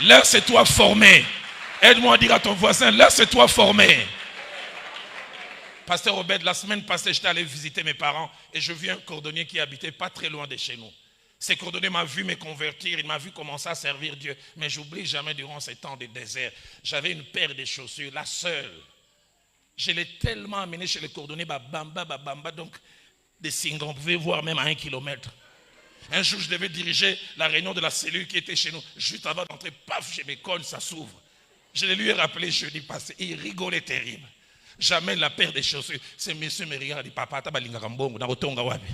L'heure, c'est toi formé. Aide-moi à dire à ton voisin, laisse-toi former. Pasteur Obed, la semaine passée, j'étais allé visiter mes parents et je vis un cordonnier qui habitait pas très loin de chez nous. Ce cordonnier m'a vu me convertir, il m'a vu commencer à servir Dieu. Mais j'oublie jamais durant ces temps de désert, j'avais une paire de chaussures, la seule. Je l'ai tellement amené chez le cordonnier, babamba, donc des signes, on pouvait voir même à 1 kilomètre. Un jour, je devais diriger la réunion de la cellule qui était chez nous. Juste avant d'entrer, paf, je me colle, ça s'ouvre. Je lui ai rappelé jeudi passé, il rigolait terrible. J'amène la paire de chaussures. Ce monsieur me regarde, il dit, papa, tabalinga kambongo, narotonga wapi.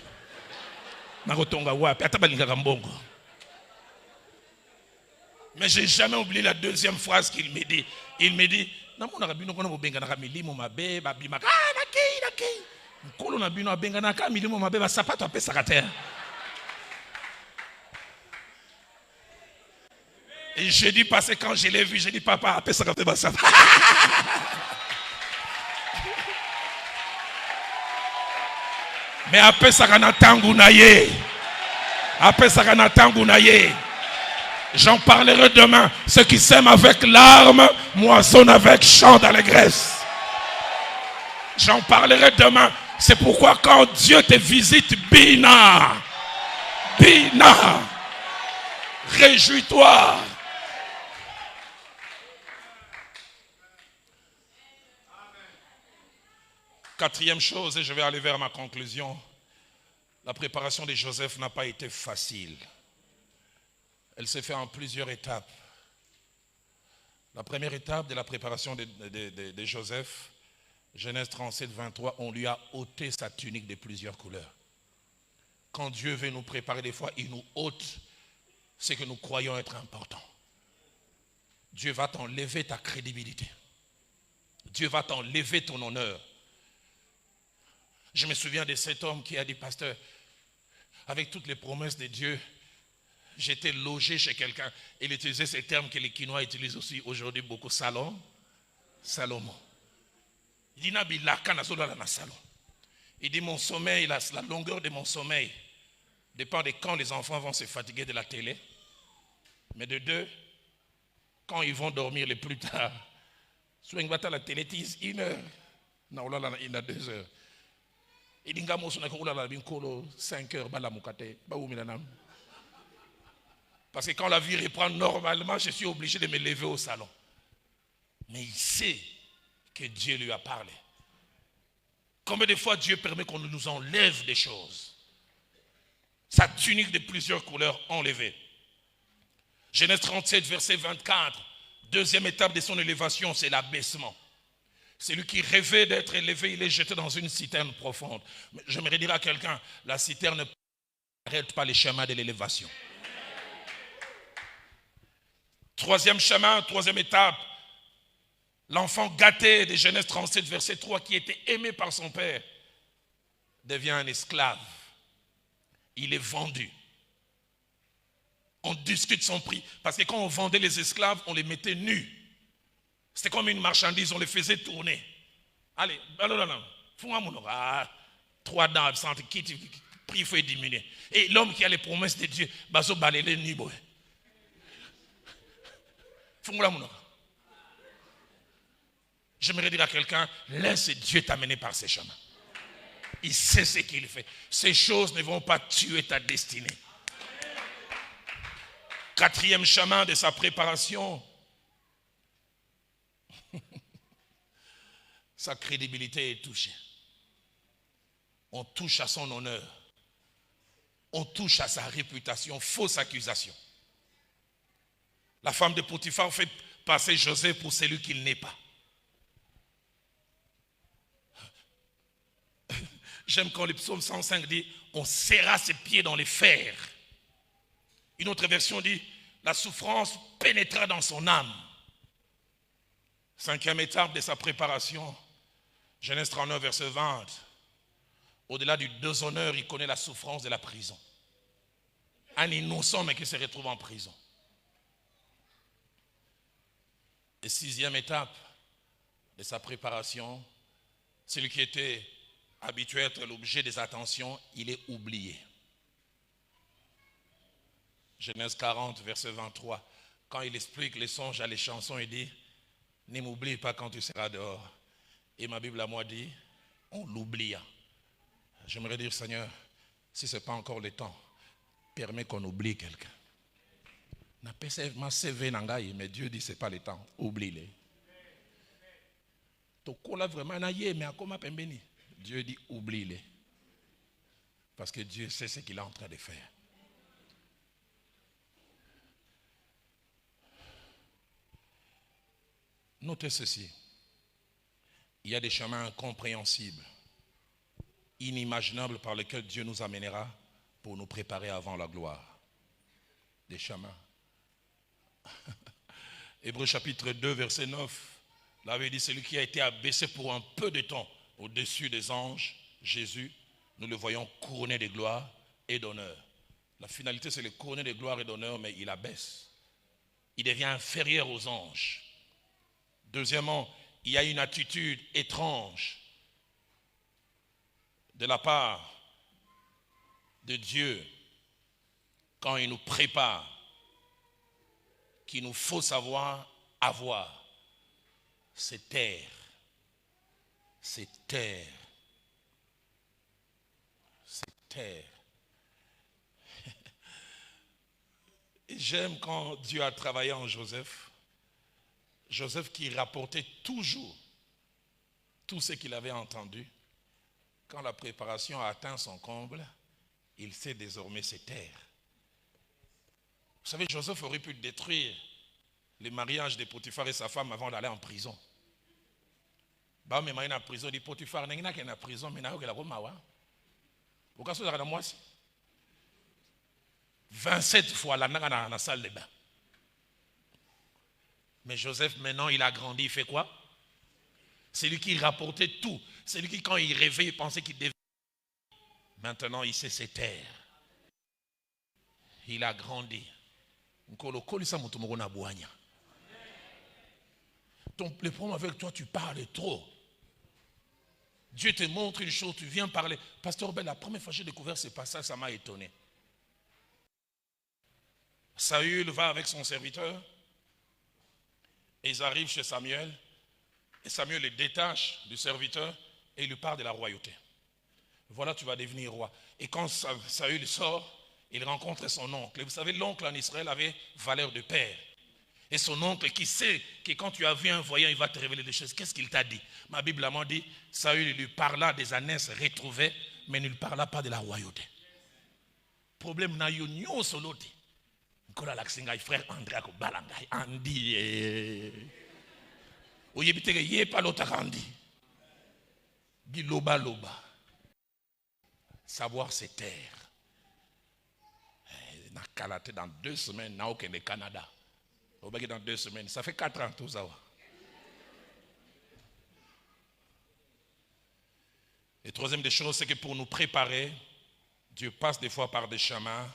Narotonga wapi, tabalinga kambongo. Mais je n'ai jamais oublié la deuxième phrase qu'il me dit. Il me dit, namona rabino kona bobenga na milimo mabe, babima, nakei. Mkolo na bino abenga na milimo mabe, ba sapato apesa terre. Et jeudi passé, quand je l'ai vu, j'ai dit, papa, apesa terre, ba sapato. Mais apesa kana tangu na ye. Apesa kana tangu na ye. J'en parlerai demain. Ceux qui sèment avec larmes, moissonnent avec chant d'allégresse. J'en parlerai demain. C'est pourquoi quand Dieu te visite, Bina. Réjouis-toi. Quatrième chose, et je vais aller vers ma conclusion. La préparation de Joseph n'a pas été facile. Elle s'est faite en plusieurs étapes. La première étape de la préparation de Joseph, Genèse 37, 23, on lui a ôté sa tunique de plusieurs couleurs. Quand Dieu veut nous préparer des fois, il nous ôte ce que nous croyons être important. Dieu va t'enlever ta crédibilité. Dieu va t'enlever ton honneur. Je me souviens de cet homme qui a dit, pasteur, avec toutes les promesses de Dieu, j'étais logé chez quelqu'un. Il utilisait ces termes que les Quinois utilisent aussi aujourd'hui beaucoup. Salomon. Il dit, il dit, mon sommeil, la longueur de mon sommeil dépend de quand les enfants vont se fatiguer de la télé. Mais de deux, quand ils vont dormir le plus tard. Soit ils battent la télé, ils 1 heure. Non, là, il y a 2 heures. Il dit, 5 heures, parce que quand la vie reprend normalement, je suis obligé de me lever au salon. Mais il sait que Dieu lui a parlé. Combien de fois Dieu permet qu'on nous enlève des choses? Sa tunique de plusieurs couleurs enlevée. Genèse 37, verset 24. Deuxième étape de son élévation, c'est l'abaissement. Celui qui rêvait d'être élevé, il est jeté dans une citerne profonde. J'aimerais dire à quelqu'un, la citerne n'arrête pas les chemins de l'élévation. Troisième chemin, troisième étape, l'enfant gâté de Genèse 37, verset 3, qui était aimé par son père, devient un esclave. Il est vendu. On discute son prix. Parce que quand on vendait les esclaves, on les mettait nus. C'était comme une marchandise, on les faisait tourner. Allez, non. 3 dents absentes, prix il faut diminuer. Et l'homme qui a les promesses de Dieu, baso balele nibo. J'aimerais dire à quelqu'un, laisse Dieu t'amener par ses chemins. Il sait ce qu'il fait. Ces choses ne vont pas tuer ta destinée. Quatrième chemin de sa préparation, sa crédibilité est touchée. On touche à son honneur. On touche à sa réputation. Fausse accusation. La femme de Potiphar fait passer Joseph pour celui qu'il n'est pas. J'aime quand le psaume 105 dit, on serra ses pieds dans les fers. Une autre version dit, la souffrance pénétra dans son âme. Cinquième étape de sa préparation, Genèse 39, verset 20. Au-delà du déshonneur, il connaît la souffrance de la prison. Un innocent, mais qui se retrouve en prison. Et sixième étape de sa préparation, celui qui était habitué à être l'objet des attentions, il est oublié. Genèse 40, verset 23. Quand il explique les songes à les chansons, il dit, Ne m'oublie pas quand tu seras dehors. Et ma Bible à moi dit, on l'oublia. J'aimerais dire, Seigneur, si ce n'est pas encore le temps, permets qu'on oublie quelqu'un. Mais Dieu dit, ce n'est pas le temps. Oublie-les. Dieu dit, oublie-les. Parce que Dieu sait ce qu'il est en train de faire. Notez ceci. Il y a des chemins incompréhensibles, inimaginables par lesquels Dieu nous amènera pour nous préparer avant la gloire. Des chemins. Hébreux chapitre 2, verset 9. Là, avait dit, celui qui a été abaissé pour un peu de temps au-dessus des anges, Jésus, nous le voyons couronné de gloire et d'honneur. La finalité, c'est le couronner de gloire et d'honneur, mais il abaisse. Il devient inférieur aux anges. Deuxièmement, il y a une attitude étrange de la part de Dieu quand il nous prépare, qu'il nous faut savoir avoir. C'est taire. C'est taire. C'est taire. J'aime quand Dieu a travaillé en Joseph. Joseph qui rapportait toujours tout ce qu'il avait entendu. Quand la préparation a atteint son comble, il sait désormais se taire. Vous savez, Joseph aurait pu détruire le mariage de Potiphar et sa femme avant d'aller en prison. Bah, mais il en prison, dit Potiphar, il est en prison, mais il est en prison. Vous savez, moi, 27 fois là, dans la salle de bain. Mais Joseph, maintenant, il a grandi, il fait quoi? C'est lui qui rapportait tout. C'est lui qui, quand il rêvait, il pensait qu'il devait. Maintenant, il sait se taire. Il a grandi. Le problème avec toi, tu parles trop. Dieu te montre une chose, tu viens parler. Pasteur Ben, la première fois que j'ai découvert ce passage, ça m'a étonné. Saül va avec son serviteur. Et ils arrivent chez Samuel. Et Samuel les détache du serviteur et il lui parle de la royauté. Voilà, tu vas devenir roi. Et quand Saül sort, il rencontre son oncle. Et vous savez, l'oncle en Israël avait valeur de père. Et son oncle qui sait que quand tu as vu un voyant, il va te révéler des choses. Qu'est-ce qu'il t'a dit? Ma Bible m'a dit, Saül lui parla des ânesses retrouvées, mais ne lui parla pas de la royauté. Problème na yo nyo soloti. Nkola laksinga frère André ko balanga andi. Oyebiteke ye pa lotakandi. Biloba loba. Savoir se taire. Na kalaté dans 2 semaines, na aucun le Canada. Dans 2 semaines, ça fait 4 ans tout ça. Et troisième des choses, c'est que pour nous préparer, Dieu passe des fois par des chemins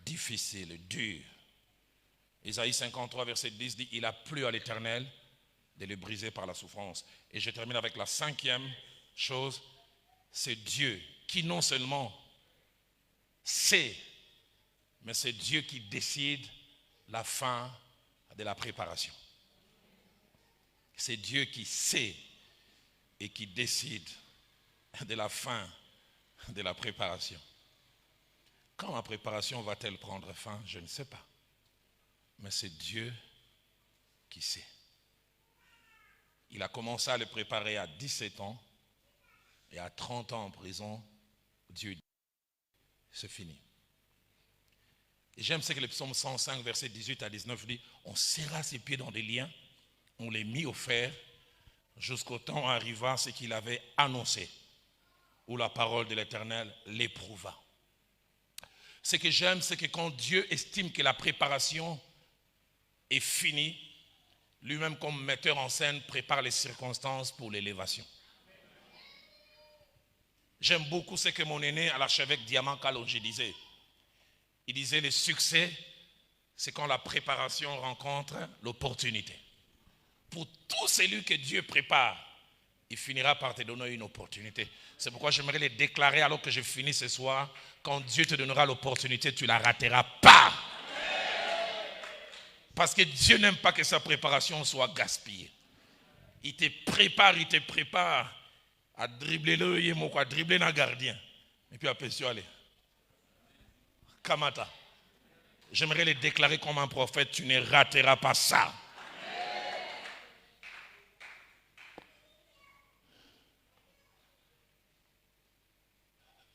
difficiles, durs. Isaïe 53, verset 10 dit, il a plu à l'Éternel de le briser par la souffrance. Et je termine avec la 5e chose, c'est Dieu qui non seulement sait, mais c'est Dieu qui décide la fin de la préparation. C'est Dieu qui sait et qui décide de la fin de la préparation. Quand ma préparation va-t-elle prendre fin? Je ne sais pas. Mais c'est Dieu qui sait. Il a commencé à le préparer à 17 ans et à 30 ans en prison, Dieu dit, c'est fini. Et j'aime ce que le psaume 105, verset 18 à 19 dit, on serra ses pieds dans des liens, on les mit au fer, jusqu'au temps arriva ce qu'il avait annoncé, où la parole de l'Éternel l'éprouva. Ce que j'aime, c'est que quand Dieu estime que la préparation est finie, lui-même comme metteur en scène prépare les circonstances pour l'élévation. J'aime beaucoup ce que mon aîné à l'archevêque Diamant Kalonji disait. Il disait le succès, c'est quand la préparation rencontre l'opportunité. Pour tout celui que Dieu prépare, il finira par te donner une opportunité. C'est pourquoi j'aimerais les déclarer alors que je finis ce soir. Quand Dieu te donnera l'opportunité, tu ne la rateras pas. Parce que Dieu n'aime pas que sa préparation soit gaspillée. Il te prépare à dribbler le à dribbler le gardien. Et puis après, allez. Kamata. J'aimerais les déclarer comme un prophète, tu ne rateras pas ça.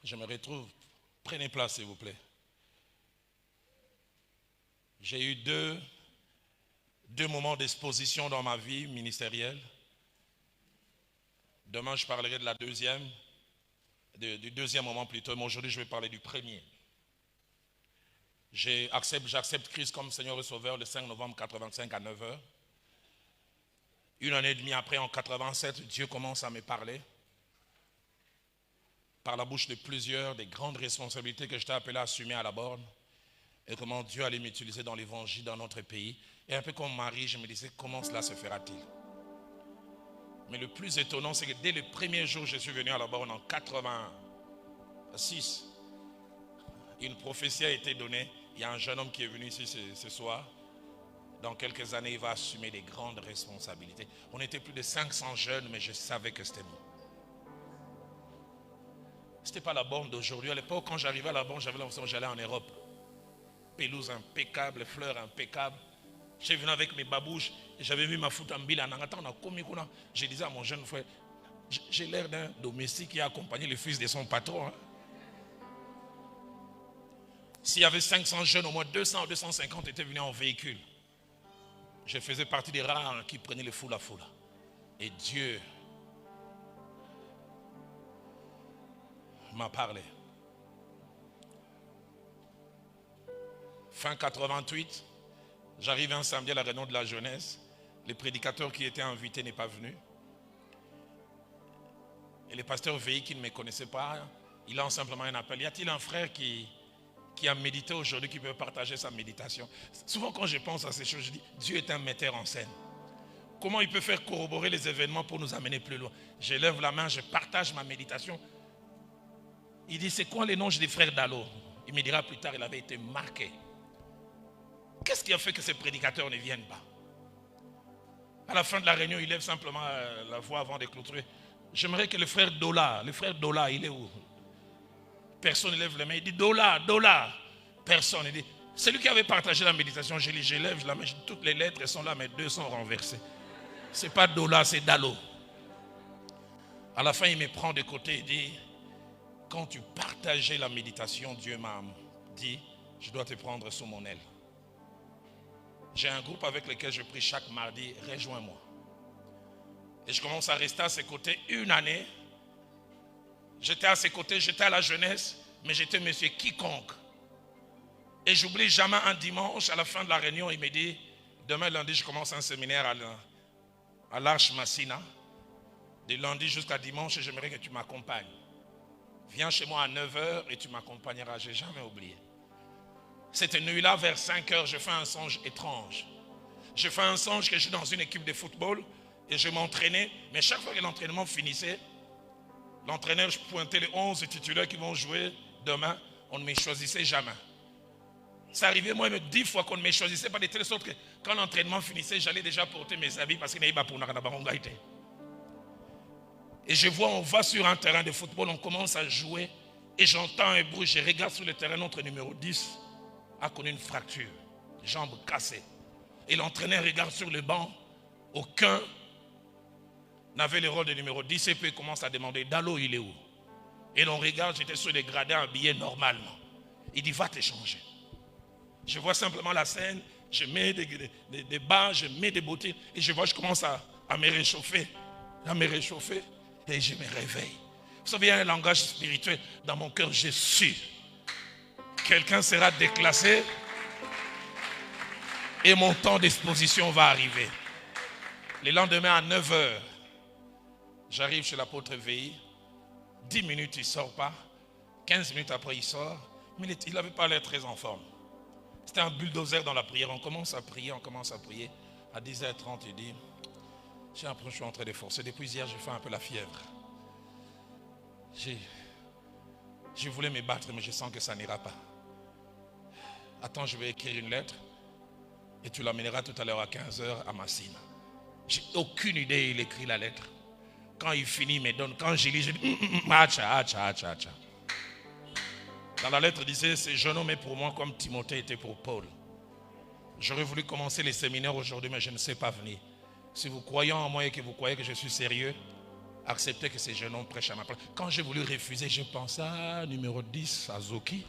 Je me retrouve. Prenez place, s'il vous plaît. J'ai eu deux moments d'exposition dans ma vie ministérielle. Demain, je parlerai de la deuxième, du deuxième moment plutôt, mais aujourd'hui, je vais parler du premier. J'accepte Christ comme Seigneur et Sauveur le 5 novembre 1985 à 9h. Une année et demie après, en 87, Dieu commence à me parler par la bouche de plusieurs des grandes responsabilités que j'étais appelé à assumer à la borne et comment Dieu allait m'utiliser dans l'évangile dans notre pays. Et un peu comme Marie, je me disais, comment cela se fera-t-il? Mais le plus étonnant, c'est que dès le premier jour, je suis venu à la borne en 86. Une prophétie a été donnée. Il y a un jeune homme qui est venu ici ce soir. Dans quelques années, il va assumer des grandes responsabilités. On était plus de 500 jeunes, mais je savais que c'était moi. Ce n'était pas la borne d'aujourd'hui. À l'époque, quand j'arrivais à la borne, j'avais l'impression que j'allais en Europe. Pelouse impeccable, fleurs impeccables. J'ai venu avec mes babouches. J'avais vu ma foot en bille. Je disais à mon jeune frère, j'ai l'air d'un domestique qui a accompagné le fils de son patron. Hein. S'il y avait 500 jeunes, au moins 200 ou 250 étaient venus en véhicule. Je faisais partie des rares qui prenaient le foula. Et Dieu m'a parlé. Fin 88, j'arrive un samedi à la réunion de la jeunesse. Le prédicateur qui était invité n'est pas venu. Et le pasteur Veil, qui ne me connaissait pas, il lance simplement un appel. Y a-t-il un frère qui a médité aujourd'hui, qui peut partager sa méditation? Souvent quand je pense à ces choses, je dis, Dieu est un metteur en scène. Comment il peut faire corroborer les événements pour nous amener plus loin? Je lève la main, je partage ma méditation. Il dit, c'est quoi les noms? Je dis, frère Dalo. Il me dira plus tard, il avait été marqué. Qu'est-ce qui a fait que ces prédicateurs ne viennent pas? À la fin de la réunion, il lève simplement la voix avant de clôturer. J'aimerais que le frère Dola, il est où? Personne ne lève la main. Il dit Dola. Personne. Il dit, celui qui avait partagé la méditation, je lève la main. Toutes les lettres sont là, mais deux sont renversées. Ce n'est pas Dola, c'est Dalo. À la fin, il me prend de côté et dit, quand tu partageais la méditation, Dieu m'a dit, je dois te prendre sous mon aile. J'ai un groupe avec lequel je prie chaque mardi, rejoins-moi. Et je commence à rester à ses côtés une année. J'étais à ses côtés, j'étais à la jeunesse, mais j'étais monsieur quiconque. Et j'oublie jamais un dimanche, à la fin de la réunion, il me dit, demain lundi, je commence un séminaire à l'Arche Massina. De lundi jusqu'à dimanche, j'aimerais que tu m'accompagnes. Viens chez moi à 9h et tu m'accompagneras. Je n'ai jamais oublié. Cette nuit-là, vers 5h, je fais un songe étrange. Je fais un songe que je suis dans une équipe de football et je m'entraînais. Mais chaque fois que l'entraînement finissait, l'entraîneur pointait les 11 titulaires qui vont jouer demain. On ne me choisissait jamais. Ça arrivait moi-même 10 fois qu'on ne me choisissait pas, de telle sorte que quand l'entraînement finissait, j'allais déjà porter mes habits parce qu'il n'y avait pas pour Narabarongaïté. Et je vois, on va sur un terrain de football, on commence à jouer et j'entends un bruit. Je regarde sur le terrain, notre numéro 10 a connu une fracture, jambe cassée. Et l'entraîneur regarde sur le banc, aucun n'avait le rôle de numéro 10 et puis il commence à demander, Dalo, il est où? Et l'on regarde, j'étais sur les gradins habillé normalement. Il dit, va t'échanger. Je vois simplement la scène, je mets des bas, je mets des bottines et je vois, je commence à me réchauffer, et je me réveille. Vous savez, il y a un langage spirituel dans mon cœur, je suis. Quelqu'un sera déclassé et mon temps d'exposition va arriver. Le lendemain à 9h, j'arrive chez l'apôtre Veil. 10 minutes, il ne sort pas. 15 minutes après, il sort. Mais il n'avait pas l'air très en forme. C'était un bulldozer dans la prière. On commence à prier. À 10h30, il dit, j'ai l'impression que je suis en train de forcer. Depuis hier, je fais un peu la fièvre. Je voulais me battre, mais je sens que ça n'ira pas. Attends, je vais écrire une lettre. Et tu l'amèneras tout à l'heure à 15h à Massine. J'ai aucune idée, il écrit la lettre. Quand il finit, il me donne. Quand je lis, je dis, acha. Dans la lettre, il disait, ce jeune homme est pour moi comme Timothée était pour Paul. J'aurais voulu commencer les séminaires aujourd'hui, mais je ne sais pas venir. Si vous croyez en moi et que vous croyez que je suis sérieux, acceptez que ces jeunes hommes prêchent à ma place. Quand j'ai voulu refuser, je pensais à numéro 10, à Zoki.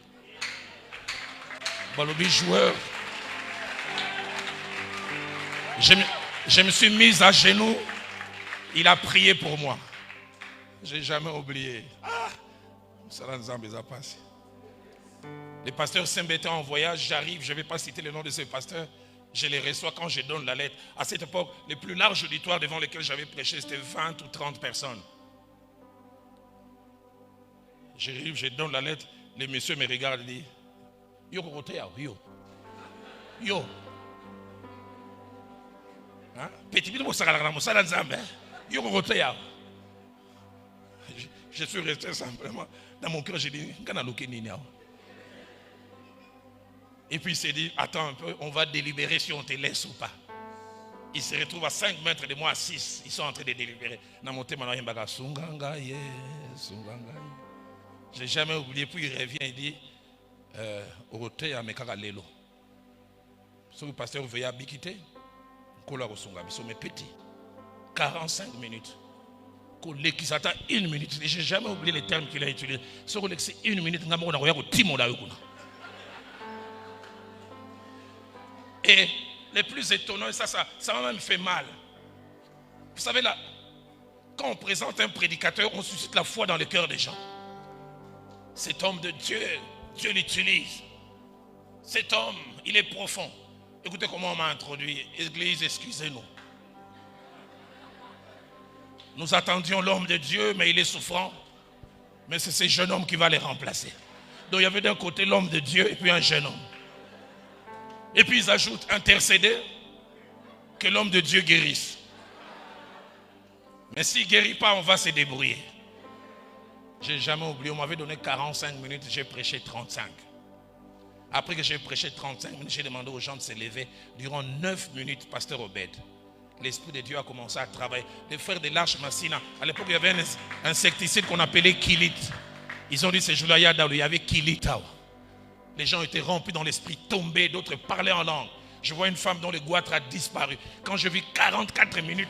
Balobi joueur. Je me suis mis à genoux. Il a prié pour moi. Je n'ai jamais oublié. Ça nous a passé. Les pasteurs s'embêtaient en voyage. J'arrive, je ne vais pas citer le nom de ces pasteurs. Je les reçois quand je donne la lettre. À cette époque, les plus larges auditoires devant lesquels j'avais prêché, c'était 20 ou 30 personnes. J'arrive, je donne la lettre. Les messieurs me regardent et disent, yo. Petit bidou je suis resté simplement dans mon cœur, j'ai dit et puis il s'est dit attends un peu, on va délibérer si on te laisse ou pas. Il se retrouve à 5 mètres de moi, à 6. Ils sont en train de délibérer. Je n'ai jamais oublié. Puis il revient et dit le pasteur veut y habiter. Mais petit, 45 minutes. Qui s'attend 1 minute. Je n'ai jamais oublié les termes qu'il a utilisés. Ce que c'est 1 minute, et les plus étonnants, ça m'a même fait mal. Vous savez là, quand on présente un prédicateur, on suscite la foi dans le cœur des gens. Cet homme de Dieu, Dieu l'utilise. Cet homme, il est profond. Écoutez comment on m'a introduit. Église, excusez-nous. Nous attendions l'homme de Dieu, mais il est souffrant. Mais c'est ce jeune homme qui va les remplacer. Donc il y avait d'un côté l'homme de Dieu et puis un jeune homme. Et puis ils ajoutent intercéder, que l'homme de Dieu guérisse. Mais s'il ne guérit pas, on va se débrouiller. Je n'ai jamais oublié, on m'avait donné 45 minutes, j'ai prêché 35. Après que j'ai prêché 35 minutes, j'ai demandé aux gens de se lever. Durant 9 minutes, pasteur Obed, l'Esprit de Dieu a commencé à travailler. Les frères de l'Arche Massina, à l'époque, il y avait un insecticide qu'on appelait Kilit. Ils ont dit, ce jour-là, il y avait Kilit. Les gens étaient remplis dans l'esprit, tombés, d'autres parlaient en langue. Je vois une femme dont le goitre a disparu. Quand je vis 44 minutes,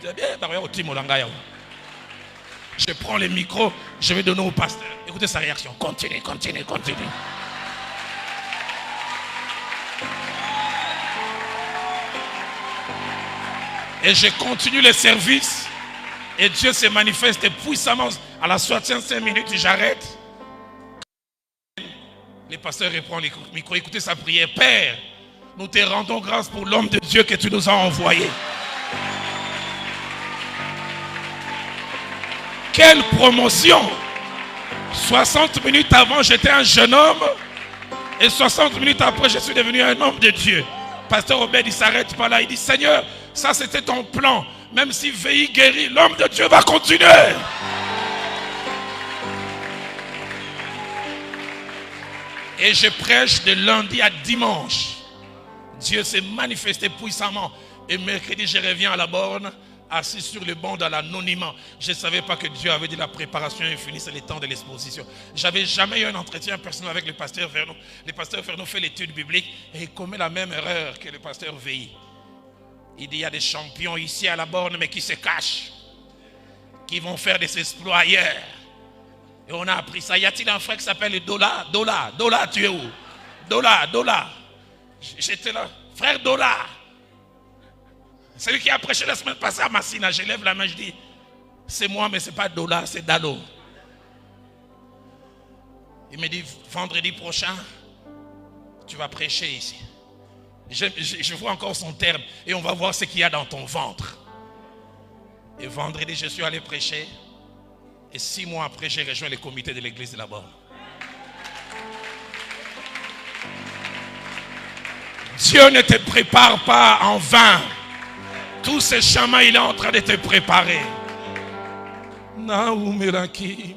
je prends les micros, je vais donner au pasteur. Écoutez sa réaction. Continue. Et je continue le service. Et Dieu se manifeste puissamment. À la 65 minutes, j'arrête. Le pasteur reprend le micro. Écoutez sa prière. Père, nous te rendons grâce pour l'homme de Dieu que tu nous as envoyé. Quelle promotion! 60 minutes avant, j'étais un jeune homme. Et 60 minutes après, je suis devenu un homme de Dieu. Pasteur Obed, il ne s'arrête pas là. Il dit, Seigneur, ça c'était ton plan. Même si VI guérit, l'homme de Dieu va continuer. Et je prêche de lundi à dimanche. Dieu s'est manifesté puissamment. Et mercredi, je reviens à la borne, assis sur le banc dans l'anonymat. Je ne savais pas que Dieu avait dit la préparation est finie, c'est le temps de l'exposition. Je n'avais jamais eu un entretien personnel avec le pasteur Vernon. Le pasteur Vernon fait l'étude biblique et il commet la même erreur que le pasteur VI. Il dit, il y a des champions ici à la borne, mais qui se cachent, qui vont faire des exploits ailleurs. Et on a appris ça. Y a-t-il un frère qui s'appelle Dola? Dola, tu es où? Dola. J'étais là. Frère Dola. Celui qui a prêché la semaine passée à Massina. Je lève la main, je dis, c'est moi, mais ce n'est pas Dola, c'est Dalo. Il me dit, vendredi prochain, tu vas prêcher ici. Je vois encore son terme. Et on va voir ce qu'il y a dans ton ventre. Et vendredi, je suis allé prêcher. Et 6 mois après, j'ai rejoint le comité de l'église de là-bas. Dieu ne te prépare pas en vain. Tous ces chemins, il est en train de te préparer. Naoumelaki.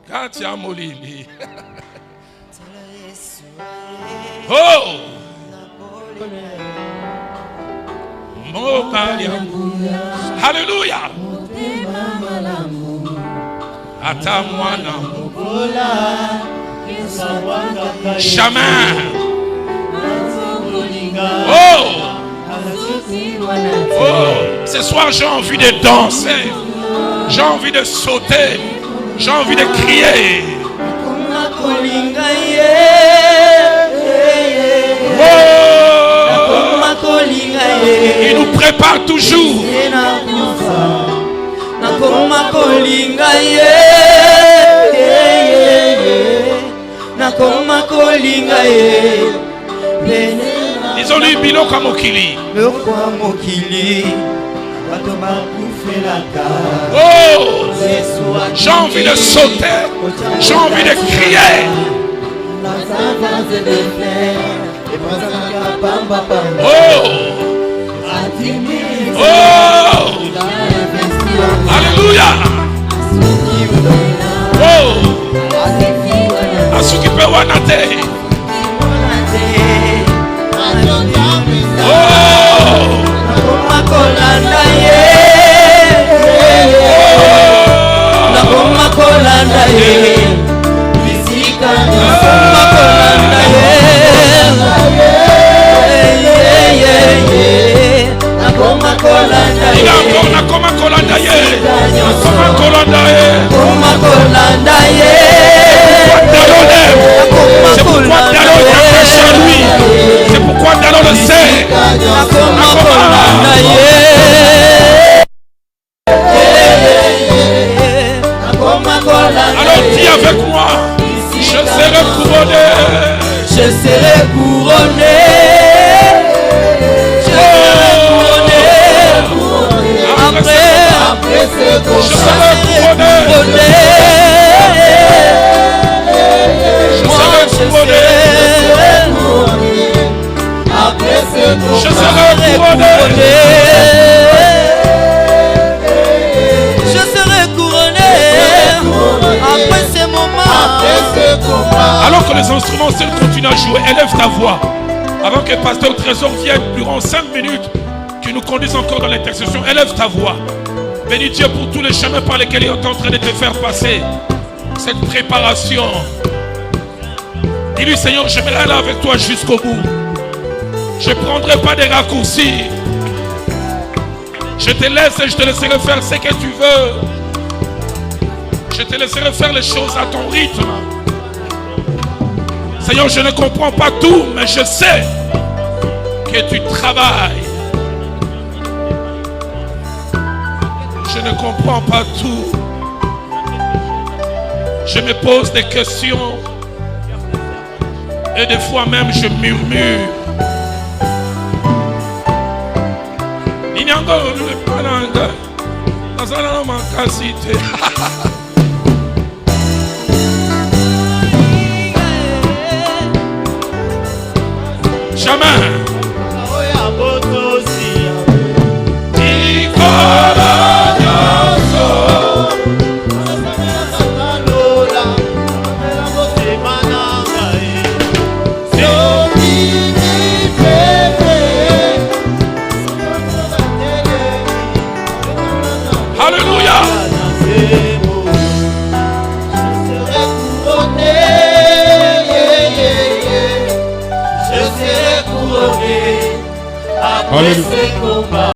Katia Molili. Oh! Alléluia. Atamwana. Jamais. Oh. Oh. Ce soir j'ai envie de danser. J'ai envie de sauter. J'ai envie de crier. Oh. Il nous prépare toujours. Disons-lui Biloka Mokili. Oh, j'ai envie de sauter. J'ai envie de crier. Oh. Oh. Alléluia. Oh. Asukipe wanate. Oh. C'est pourquoi Dallo est chez lui. C'est pourquoi Dallo le sait. Alors dis avec moi, je serai couronné. Je serai couronné. Après ce combat, je serai couronné. Après ce combat, je serai couronné. Je serai couronné. Après ce moment, alors que les instruments continuent à jouer, élève ta voix. Avant que le pasteur Trésor vienne durant 5 minutes, qui nous conduise encore dans l'intercession, élève ta voix. Bénis Dieu pour tous les chemins par lesquels il est en train de te faire passer cette préparation. Dis-lui, Seigneur, je vais aller avec toi jusqu'au bout. Je ne prendrai pas des raccourcis. Je te laisse et je te laisserai faire ce que tu veux. Je te laisserai faire les choses à ton rythme. Seigneur, je ne comprends pas tout, mais je sais que tu travailles. Je ne comprends pas tout. Je me pose des questions. Et des fois même je murmure. Jamais. Après ce combat.